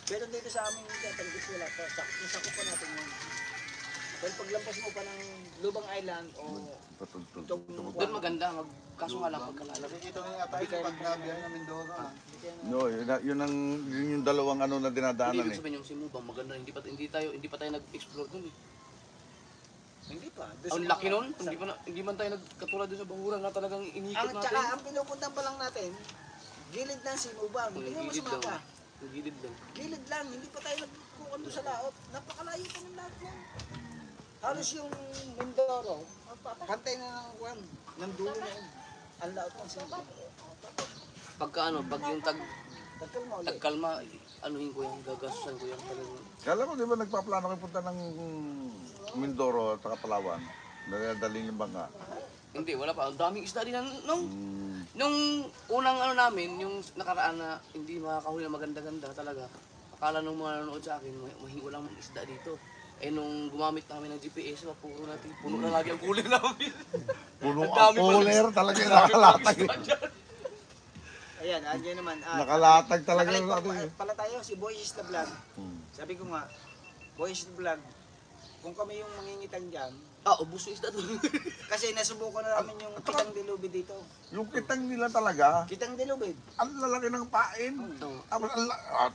Pero dito sa amin, tatanggit wala pa. Sakop pa natin yun. Dahil paglampas mo pa ng Lubang Island o itong Doon maganda, kaso nga lang pagkalala. Ito na yata yung pag nabiyahe ng Mindoro. No, yun yung dalawang ano na Hindi dinadaanan ibig eh. sabihin yung Simubang maganda, hindi pa tayo nag-explore doon eh. Hindi pa. Ang laki nun, hindi man tayo nagkatulad doon sa Banguran na talagang inikot Ang tsaka natin. ang pinupuntan pa lang natin, gilid ng Sinubang. Hindi mo Gilid lang. sumapa. Gilid lang. Gilid lang, hindi pa tayo nagkukan doon sa laot. Napakalayo pa ng laot mo. Halos yung Mindoro, pantay na ng kwan, ng dulo na yun. Ang laot ng Sinubang. Pagka ano, pag yung Tagkalma ulit. tagkalma, anuhin ko yung gagastusan ko yung talagang... Kala ko, di ba nagpaplano kayo punta ng Mindoro at saka Palawan? Nadalhin yung bangka. Hindi, wala pa. Ang daming isda din nung. Nung unang ano namin, yung nakaraan na hindi makakahuli na maganda-ganda talaga. Akala nung mga nanonood sa akin, mahingo lang mag-isda dito. Eh nung gumamit namin ng GPS, puro natin, puno na lagi ang huli namin. Puno Ang ang dami pala. cooler talaga yung nakalatag. Ayan, andyan naman. Nakalatag talaga Nakalive yung natin. pala tayo, si Boy is the Vlog. Sabi ko nga, Boy is the Vlog, kung kami yung mangingitang dyan, Ubus yung isda doon. kasi nasubukan na namin yung kitang dilubid dito. Yung kitang nila talaga, Kitang dilubid. ang lalaki ng pain. Oo.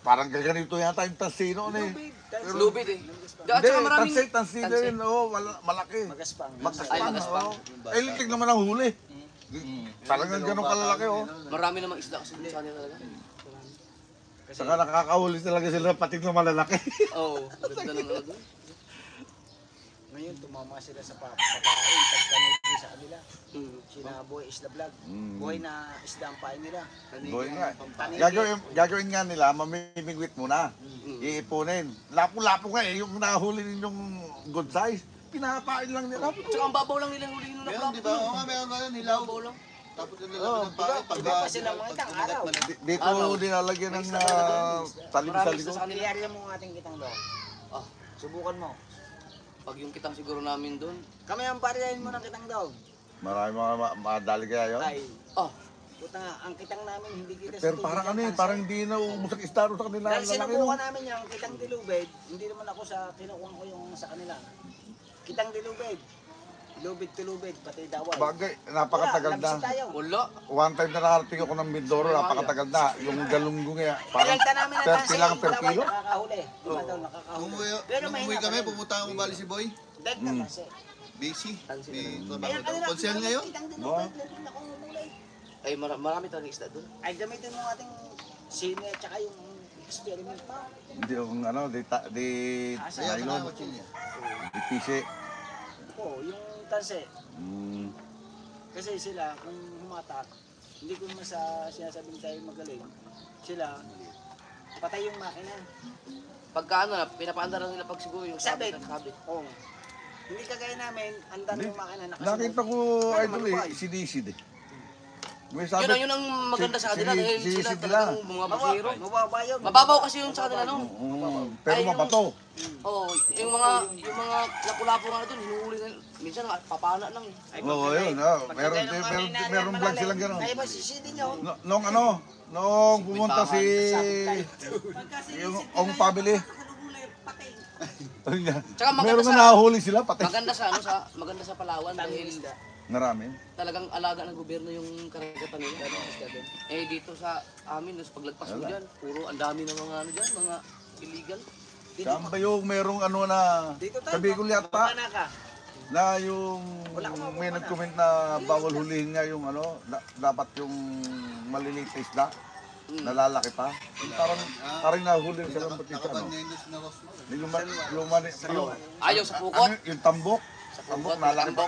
Parang ganito yata yung tasino na eh. Dilubid. Lubid eh. At Hindi, saka maraming... tansino yun, malaki. Magaspang. Ay, magaspang. Eh, litik naman ang huli. Talagang ganun kalalaki oh. Marami namang isda kasi sa kanila talaga. Marami. Saka nakakahuli talaga sila pati ng malalaki. Oo, ganda ng ano doon. Ngayon, tumama sila sa papain, pagkanig sa kanila. Sina Boy is the Vlog. Boy na isda ang pain nila. Boy nga. Gagawin nga nila, mamimigwit muna. Iipunin. Lapo-lapo nga eh, yung nahuli ninyong good size. Pinapain lang nila. Tsaka ang babaw lang nila hulihin nung Meron, di ba? Oo nga, meron nga yun, hilaw. Babaw lang. Tapos yung lalaki ng pahay, Hindi pa sila mga itang araw. Dito nilalagyan ng talim sa Marami isda likod. sa kanila. Iyari mo ang ating kitang doon. Ah, Subukan mo. pag yung kitang siguro namin doon. Kami ang pariyahin mo ng kitang daw. Marami mga madali kaya yun. Ay, Ah, puta nga, ang kitang namin hindi kita Pero parang ano eh, parang hindi na umusak istaro sa kanila. Dahil Ang lalaki, sinubukan no? namin yung kitang dilubid, hindi naman ako sa kinukuha ko yung sa kanila. Kitang dilubid. Lubid to lubid, pati daway. Bagay, napakatagal Wala, na. labis tayo. wala. One time na nakarating ako ng Mindoro, napakatagal na. Yung galunggong nga, parang Pinagta namin ang 30 tansi, lang per daway, kilo. nakakahuli. Lima daw nakakahuli. Pero Nung umuwi mahina kami, pa rin. pumunta ako bali si Boy. Dahil na kasi. Busy. May Kaya trabaho daw. kanila, Konsel ngayon? kitang dilubid, meron akong umulay. Ay, marami talaga isda doon. Ay, gamitin mo ating sine, tsaka yung experiment pa. Hindi yung ano, di Kaya ka na, nylon, Wachilya. di pisi. Oo, yung tansi. Mm. Kasi sila, kung humatak, hindi ko naman sa sinasabing tayo magaling. Sila, patay yung makina. Pagka ano na, pinapaandar lang nila pag siguro yung Sabit. sabit. Oo. Hindi kagaya namin, andar yung makina nakasunod. Nakita ko, idol eh, sinisid eh. May sabi, Yun ang maganda sa kanila dahil sila sinisid talagang mga basero. Mababa yun. Mababaw kasi yun sa kanila, no? pero Ay, yung- mabato. Oo, yung mga lapu-lapu nga doon, hinuhuli na, minsan papana lang eh. Oo, yun. Meron vlog silang gano'n. Kaya ba sisidi nyo? Nung pumunta si yung Ong Pabili. Tsaka maganda Meron sa- na nahuli sila pati. Maganda sa Palawan dahil Marami. talagang alaga ng gobyerno yung karagatan nila. Eh dito sa amin, sa paglagpas mo dyan, puro ang dami ng mga ano dyan, mga illegal. Saan ba yung merong ano na Dito tayo. sa Bicol yata Papana ka. na yung may nag-comment na bawal hulihin nga yung ano, dapat yung maliliit na isda. Nalalaki pa. Parang nahuli sila ng pati sa ano. Nakabanendos na Rosmar. Yung Ayaw sa pukot. yung tambok. Tambok,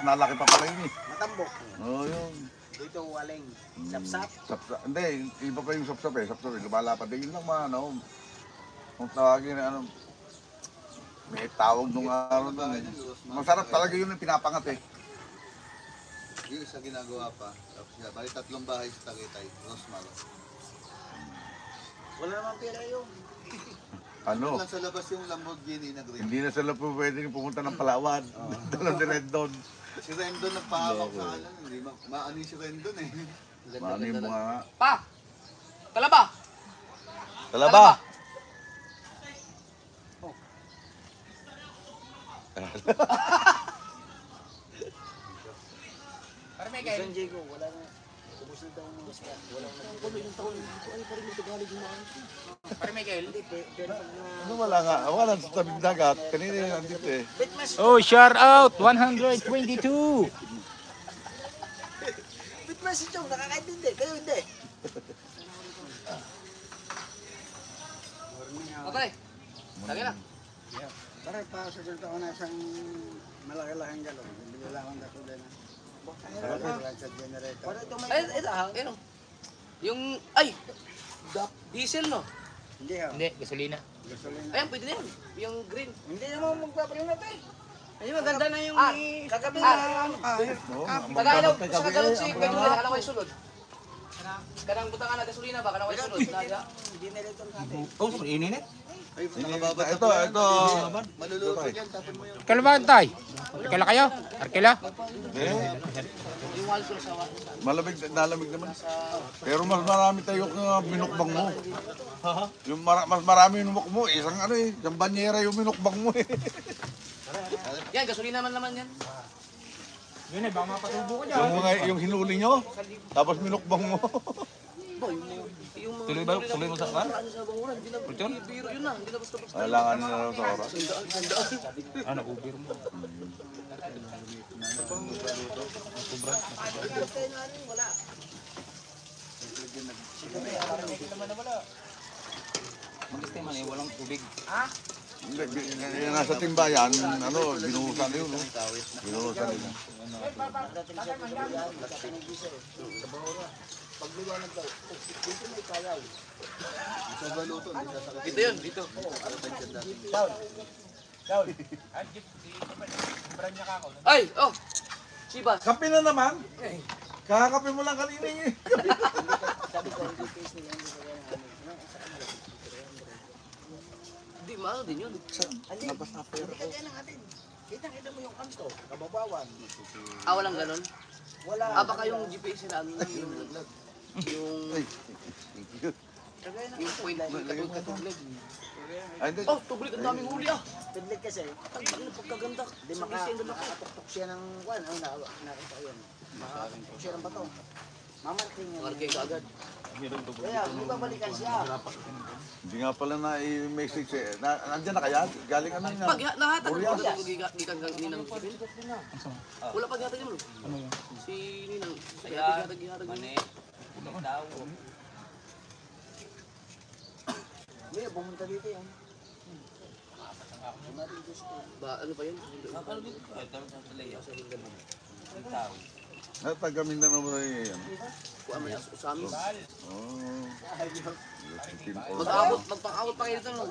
nalaki pa pala yun eh. Matambok. Oo, yun. Dito waling. Sapsap. Sapsap. Hindi, iba pa yung sapsap eh. Sapsap eh, lumalapad din. Yun lang mga ano. Kung tawagin na ano. May tawag nung araw doon eh. Masarap talaga yun yung pinapangat eh. Yung isa ginagawa pa. Tapos nga, bali 3 bahay sa Tagaytay. Rosmar. Wala naman pera yun. Ano? Lang sa labas yung Lamborghini na green. Hindi na sila po pwedeng pumunta ng Palawan. Dalang si Rendon. Si Rendon nagpahawak sa kalan. Hindi maani si Rendon eh. Ano yung mga... Pa! Talaba! Talaba! San Diego, wala na. Ubus na daw mga isda. Wala na. Pare Michael. Hindi, pero pag na... Ano wala nga? Wala sa tabing dagat. Kanina yung andito eh. Bitmas! Oh, shout out! 122! Bitmas si Chong, nakakaintindi. Kayo hindi. Okay. Lagi na. Pare pa sa dito ko na isang malaki-laking galon. Bibili lang ang dato din. Sa generator. Pare ito may Ayun. Yung, ay! Diesel, no? Hindi ha. Hindi, gasolina. Gasolina. Ayan, pwede na yan. Yung green. Hindi naman magpaparin na tayo. Ay, maganda na yung Kagabi na ano. Oo, Tagalaw, magkakape sa kami galon eh. si Ang Pedro, mga- alam ko yung sunod. Kanang butang na gasolina ba? Kanang way sunod. Naga. Oh, ininit. Ay, nakababad Ito, ito. Maluluto yan, tapon mo yung... Kailan ba tay? Arkela kayo? Arkela? Yung alcohol sa Malamig, nalamig naman. Pero mas marami tayo minukbang mo. Yung mas marami yung minuk mo, isang ano eh, isang banyera yung minukbang mo eh. Yan, gasolina man yan. Yun eh, baka mapatubo ko dyan. Yung hinuli nyo, tapos minukbang mo. Boy, yung Tuloy mo sa kan? ano sa bangunan, hindi na biro yun na. Hindi na basta basta. Kailangan na lang sa oras. Ano, ubir mo. Mag-stay man eh, walang tubig. Yung nasa timbayan, ano, binuhusan nyo, no? Binuhusan nila. Sa baluto, hindi sasakit. Dito yun, dito. Ay, oh! Sibas. Kape na naman. Kakakape mo lang kanina eh. Hindi, maano din yun. Kita mo yung kanto, kababawan. Ah, walang ganon? Wala. Ah, baka yung GPS nila, ano, yung point, katuglig. Ay, hindi. Oh, tuglig, ang daming huli ah! Pidlik kasi, Ang pagkaganda. di makatuktok siya ng kwan. Ano, nakita ko yan. Makatuktok siya ng bato. Mamanting yan. Marking ka agad. Kaya, may babalikan siya. Hindi nga pala na i-message eh. Nandiyan na kaya? Galing ano nga? Pag nahatag mo ba ito gikan kang ninang sipin? Wala pag hatag mo. Si ninang, sa ihatag ihatag mo. May pumunta dito yan. Ba, ano ba yun? Natagamin na naman eh. Ano? Kuha mo yung usamis. Oh. Magpang-awot pa kayo dito, no?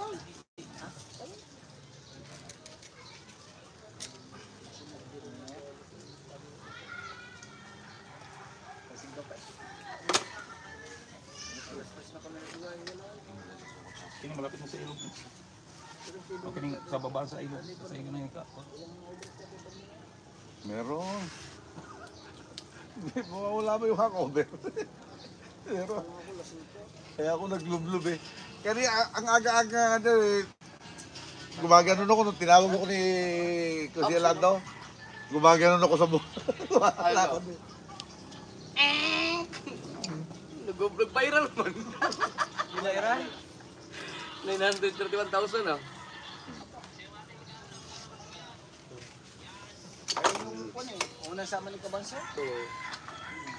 Kini malapit mo sa ilog. Okay, sa baba sa ilog. Sa ilog na yung ka. Meron. Wala ba yung hangover? Pero, kaya ako naglublub eh. Kaya ang aga-aga nga eh. Gumaganon ako nung tinawag ako ni Kuya Lando. Gumaganon ako sa buhay. Nag-viral man. Viral? 931,000 ah. Ay, yung kwan eh. Unang sama ni Kabanso. So,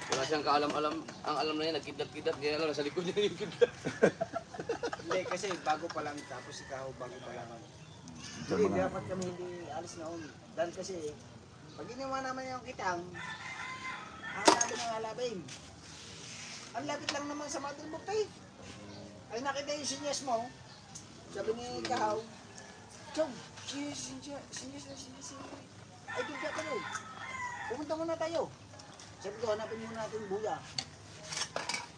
wala siyang kaalam-alam. Ang alam na niya, nagkidlat-kidlat. Kaya lang, nasa likod niya yung kidlat. Hindi, kasi bago pa lang. Tapos ikaw, bago pa lang. Hindi, dapat kami hindi alis na uli. Dahil kasi, pag ginawa naman yung kitang, ang labi ng alabing. Ang lapit lang naman sa mother book eh. Ay nakita yung sinyas mo. Sabi ni Kahaw, Chong, sinyas. Ay, doon ka tayo. Pumunta muna tayo. Sabi ko, hanapin muna natin yung buya.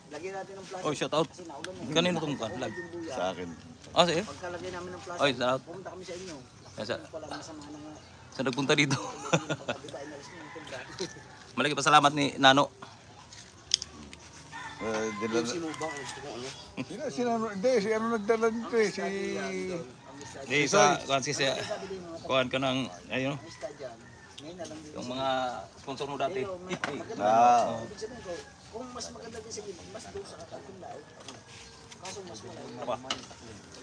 Lagyan natin ng plastic. Oh, shout out. Kasi naulan na. Kanino tong kan? Ulan yung buya. Sa akin. Ah, sige. Pagkalagay namin ng plastic, Oy, shout out. pumunta kami sa inyo. Sa- Pala masama na nga. Sa nagpunta dito. Pagkakita, inalis niyo yung tubra. Malaki pa salamat ni Nano. Dila, Si mo ba? Gusto ko ano? hindi, si ano nagdala nito eh. Si... Di sa kuan si kuan ka ng ayun Basta dyan. Ngayon na lang din. yung mga sponsor mo dati. Pero maganda. Ah. Ibig sabihin ko, kung mas maganda din sa gilid, mas doon sa ating laot. Kaso mas malayo.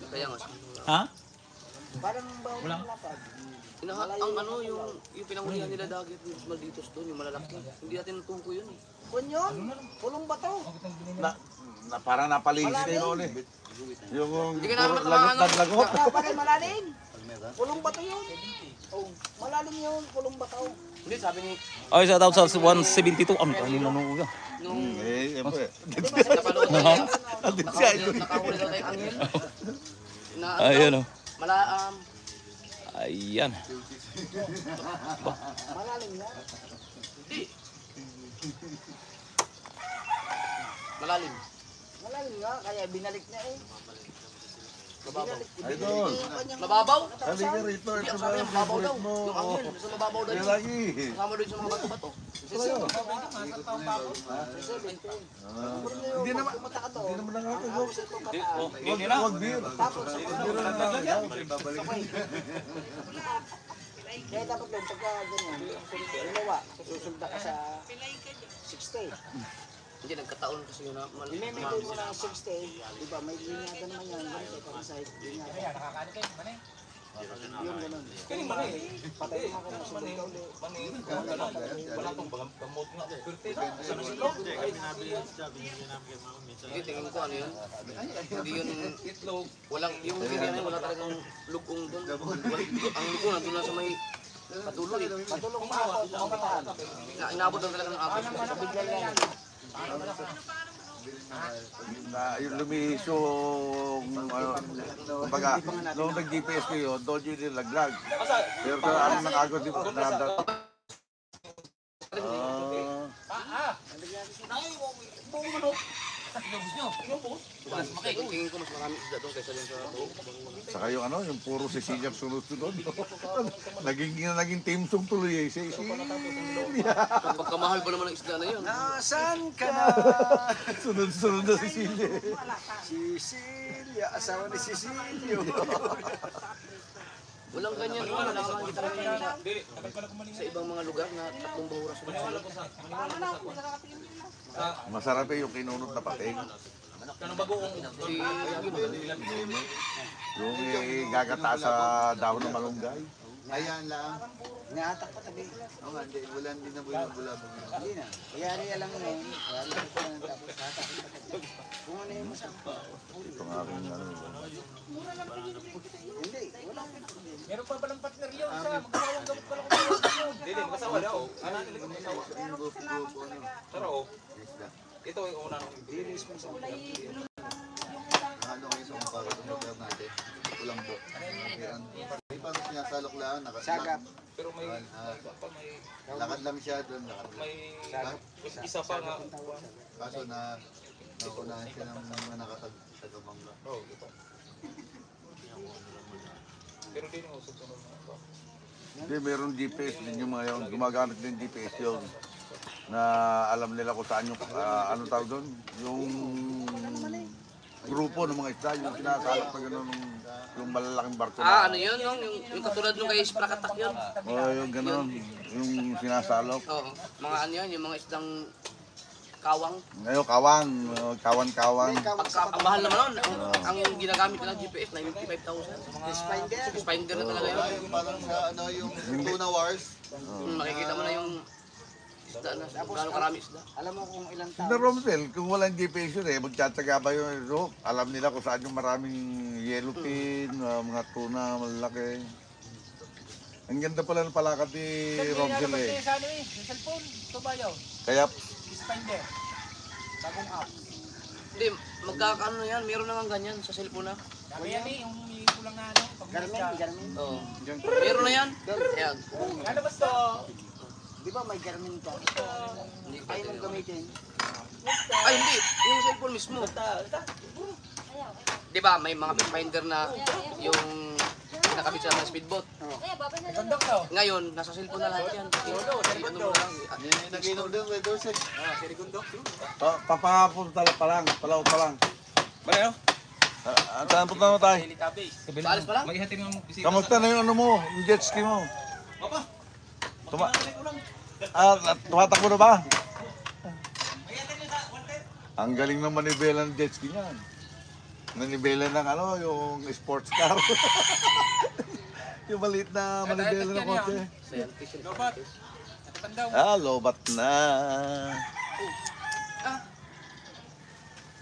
Kaya nga. Ha? Parang bawal ng lapad. Ang ano, yung pinangulihan nila dagit yung Malditos doon, yung malalaki. Hindi natin natuko yun eh. Kung yun, pulong bato. Na parang napalinis kayo noon eh. Yung Hindi ka naman lagot ng lagot. Parang malalim. Pulong bato yun. Oh, malalim yun, pulong bato. Hindi, sabi ni, Ay, sa 172 ang kanina nung uga. nung Eh, siyempre. napanood na niya, Andun siya. nakahuli daw tayong angin. Na ano, Ayun oh. Ayan. Malalim yan. Hindi. Malalim. Malalim nga, kaya binalik niya eh. Mababaw. Idol, Mababaw? halika rito. Hindi, Ito ang ba sabi yung niya, mababaw daw. favorite mo? Yung angel, sa mababaw daw Kaya yun. lagi. Kasama doon sa mga bato-bato. Hindi naman nakakagaw. Wag beer. Kaya dapat doon, pagka ganyan, dalawa, susulda ka sa 60. Hindi, nagkataon kasi yun na I-maintain mo na 60, di ba, may linyada naman yan, ganito, parang side, linyada. Yung ganun. Patay mo ka na sa buka ulit. Wala tong gamot nga. Hindi, tingin ko ano yun. Hindi yun, walang, yung hindi wala talagang lugong doon. Ang lugong nandun na sa may patuloy. Patulong pa ako, kumataan. Inabot lang talaga ng abot. Bigla yan. Na yung lumihis yung kumbaga nung nag-GPS ko yun, doon yun nilaglag. Pero sa ano ng agos, di ba? Tingin ko mas marami isda doon kaysa doon sa buo. Saka yung ano, yung puro Cecilia sunod-sunod. Naging team song tuloy eh. Cecilia. Pagkamahal ba naman ng isda na yun? Nasaan ka na? Sunod-sunod na Cecilia. Cecilia, asawa ni Cecilio. Walang ganyan. Wala naman kita naman sa ibang mga lugar na tatlong bahura sunod-sunod. Masarap eh yung kinunot na pating. Yung gagata sa dahon ng malunggay. Ayan lang. Nahatak pa tabi. Oo nga, wala din na bulabog. Hindi na. Kaya niya lang yun. Kaya lang ko lang tapos hatak pa tabi. Kung ano yung masama. Ito nga rin ano. Hindi, wala. Meron pa palang partner yun sa magkasawang gamot pala ko. Hindi, magkasawa daw. Ano nila kung magkasawa? Pero ito yung una nung Ano kayo sa mga lugar natin? Ulang po. May parang sinasalok lang. Sagap. pero may Lakad lang siya doon. may isa pa nga. Kaso na naunahan siya ng mga nakatag sa Gamanga. Oh, ito. Pero din yung usap ko Hindi, meron GPS din yung mga yun. Gumagamit din GPS yun. Na alam nila kung saan yung, ano tawag doon? Yung grupo ng mga isda, yung sinasalak na gano'n, yung malalaking barko na. Ano yun? Yung katulad nung kay Sprakatak yun. Yung gano'n, yung sinasalok. Oo. Mga ano yun, yung mga isdang kawang. Ngayon, kawan-kawan. Ang mahal naman nun. Ang ginagamit nila GPS, 95,000. Spinder na talaga yun. Yung parang sa ano, yung Tuna Wars. Makikita mo na yung isda na. Gano'ng karami isda. Alam mo kung ilang Na tao. Romsel, kung walang GPS yun magtsatsaga ba yun? So, alam nila kung saan yung maraming yellowfin, mga tuna, malalaki. Ang ganda pala ng palakad ni Romsel eh. sa ano yung cellphone, ito ba yun? Kaya, Spinder. Bagong app. Hindi, magkakaano yan. Meron na nga ganyan sa cellphone na. Sabi yan yung kulang na ano. Garmin. Oo. Meron na yan. Ayan. Ano ba ito? Di ba may Garmin ka? Hindi ko Ayaw mong gamitin. Ay, hindi. Yung cellphone mismo. Di ba, may mga finder na yung nakabit sa speedboat. Kondok to. Ngayon, nasa cellphone na lahat yan. Ano mo lang. Nag-inom doon, may dose. papapunta pa lang, palaw pa lang. Bale, no? Saan punta mo tayo? Paalis pa lang? Mag-ihatid ng bisita. Kamusta na yung ano mo, yung jet ski mo? Papa. Tumatakbo na ba? Ang galing ng manibela ng jet ski niyan. Manibela ng ano, yung sports car. Yung maliit na manibela ng kotse. Lobat. Natatandaw. Lobat na.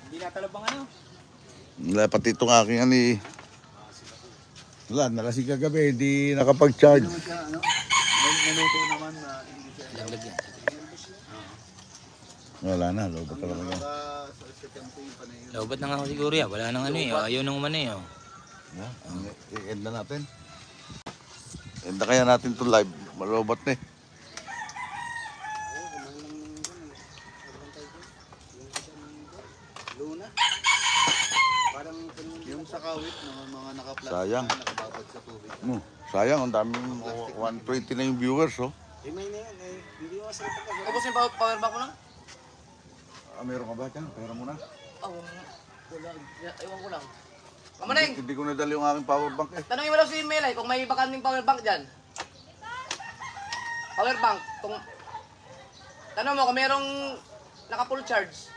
Hindi natalabang ano. Wala, pati itong aking ano eh. Wala, nalasing kagabi, hindi nakapag-charge. Naluto naman na hindi siya. Wala na, lobat talaga yan. Sa campaign pa na yun. Lobat na nga ako siguro yan. Wala nang ano eh. Ayaw nang umano eh. I-end na natin. End na kaya natin itong live. Malobat na eh. sa kawit ng mga naka-plastic Sayang. na nakababad sa tubig. Sayang, ang daming 120 na yung viewers, oh. Ubus yung power bank mo lang? Meron ka ba dyan? Pera mo na. Wala. Ewan ko lang. Kamaneng, Hindi ko nadala yung aking power bank eh. tanongin mo lang si Melay kung may bakanting power bank dyan. Power bank, kung... Tanong mo kung merong naka-full charge.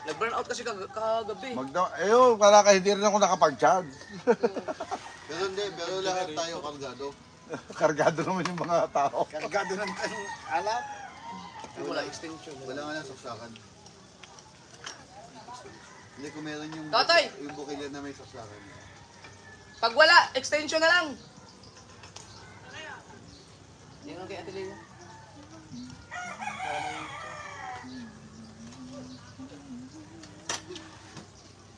Nag-burn out kasi kagabi. Wala ka, hindi rin ako nakapag-charge. Pero lahat tayo kargado. Kargado naman yung mga tao. Kargado ng alak. Wala extension. Wala nga lang saksakan. Hindi ko meron yung Tatay! yung bukilyan na may saksakan. Pag wala, extension na lang. Yan ang kay Ate Lea.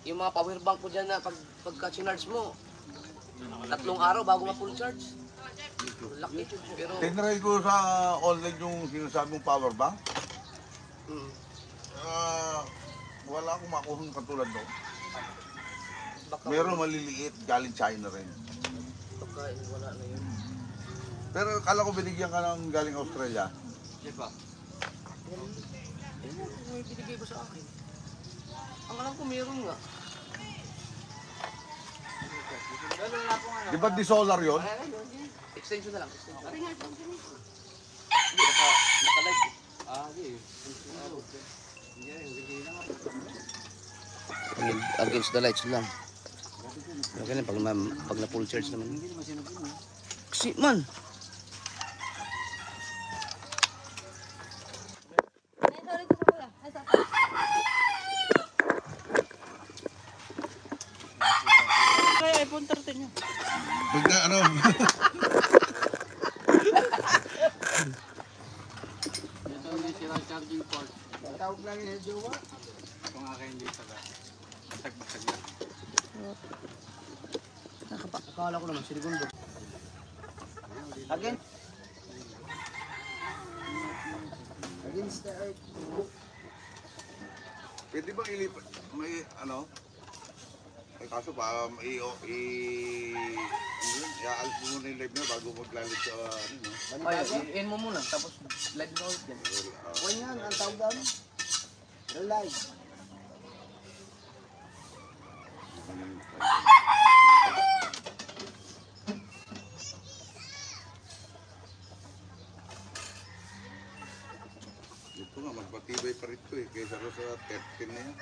Yung mga power bank mo dyan na pagka-charge mo, 3 araw bago ma-full charge. Laki. Pero, Tinry ko sa online yung sinasabi mong power bank. Wala akong makuha ng katulad doon. baka Meron maliliit, galing China rin. baka wala na yun. Pero kala ko binigyan ka ng galing Australia. Di ba? May binigay mo sa akin. Ang alam ko meron nga. Di ba di solar yun? Extension na lang. Extension. Against the lights lang. Okay lang, pag na full charge naman. Kasi man. Ay, sorry ko sa kuya. Ay, sorry. Ay, iPhone 13 yun. Bigla ano? Ito hindi sila charging port. Tawag lang yung jowa. Kung nga kayo hindi sila. Basag-basag lang. Nakakala ko naman, siligundo. Again. Against the earth. Pwede bang ilipat? May ano? Ay kaso pa, i-aalis mo muna yung live na bago maglalit sa ano, no? Ay, in mo muna, tapos live na ulit yan. Huwag yan, ang tawag doon. Live. Ito nga, mas matibay pa rin ito eh, kaysa sa 13 na yan.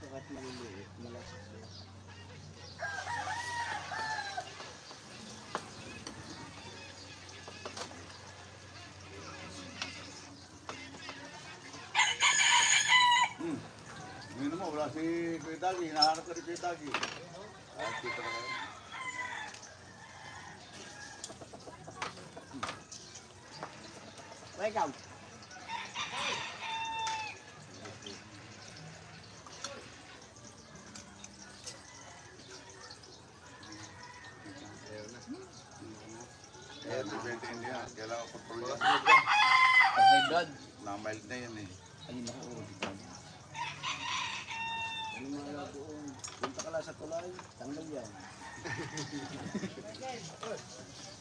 Kahit maliliit, malasas lang. Ngayon mo, wala si Kuya Dagi, hinahanap ka rin Kuya Dagi. Kita na kayo. Welcome. Kaya depende hindi yan, kailangan kontrol yan. High blood. Na-mild na yan eh. Ayun ako. Ano mga doon? Punta ka lang sa tulay, tanggal yan.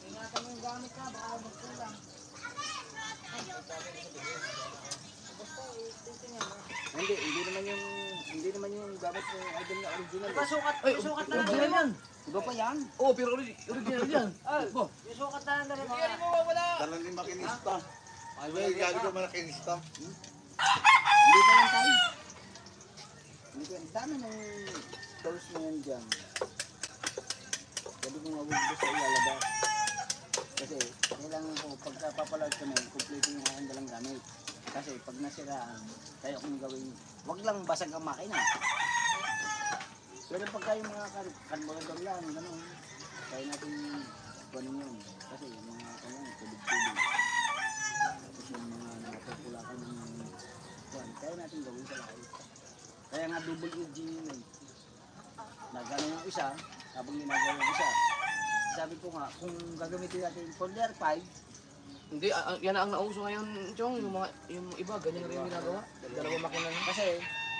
Ingatan mo yung gamit ka, baka magkulang. Hindi naman yung gamit mo idol na original. Pasukat na lang yan. Iba pa yan. Oh, pero original yan. Oh, Yung sukat na lang na rin. Dala ni makinista. Ay, galing ka makinista. Hindi pa yan tayo. Hindi pa yan. Dami ng tools mo yan dyan. Pwede mo mawag sa ilalabas. Kasi kailangan ko pagkapapalad kami, kompleto yung aking dalang gamit. Kasi pag nasiraan, kaya kong gawin, wag lang basag ang makina. Pero pag kayo mga carburetor lang, gano'n, kaya natin kunin yun. Kasi yung mga tubig-tubig. Tapos yung mga nakapupulakan ng kuwan, kaya natin gawin sa lahat. Kaya nga double engine yun. Nagano yung isa, habang ginagawa yung isa. sabi ko nga, kung gagamitin natin yung folder 5, Hindi, yan ang nauso ngayon, Chong. Yung iba, ganyan rin yung ginagawa. Dalawang makina na. kasi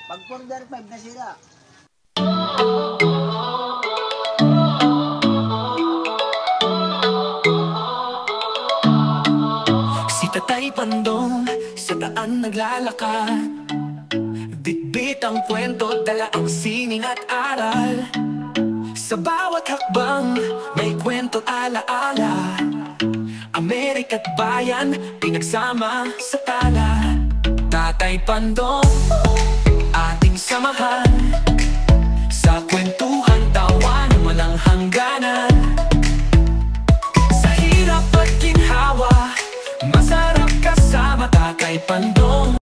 pag folder 5 na sila, Si Tatay Pandong sa daan naglalakad, bitbit ang kwento, dala ang sining at aral. Sa bawat hakbang may kwento alaala, Amerika't bayan pinagsama sa tala. Tatay Pandong, ating samahan,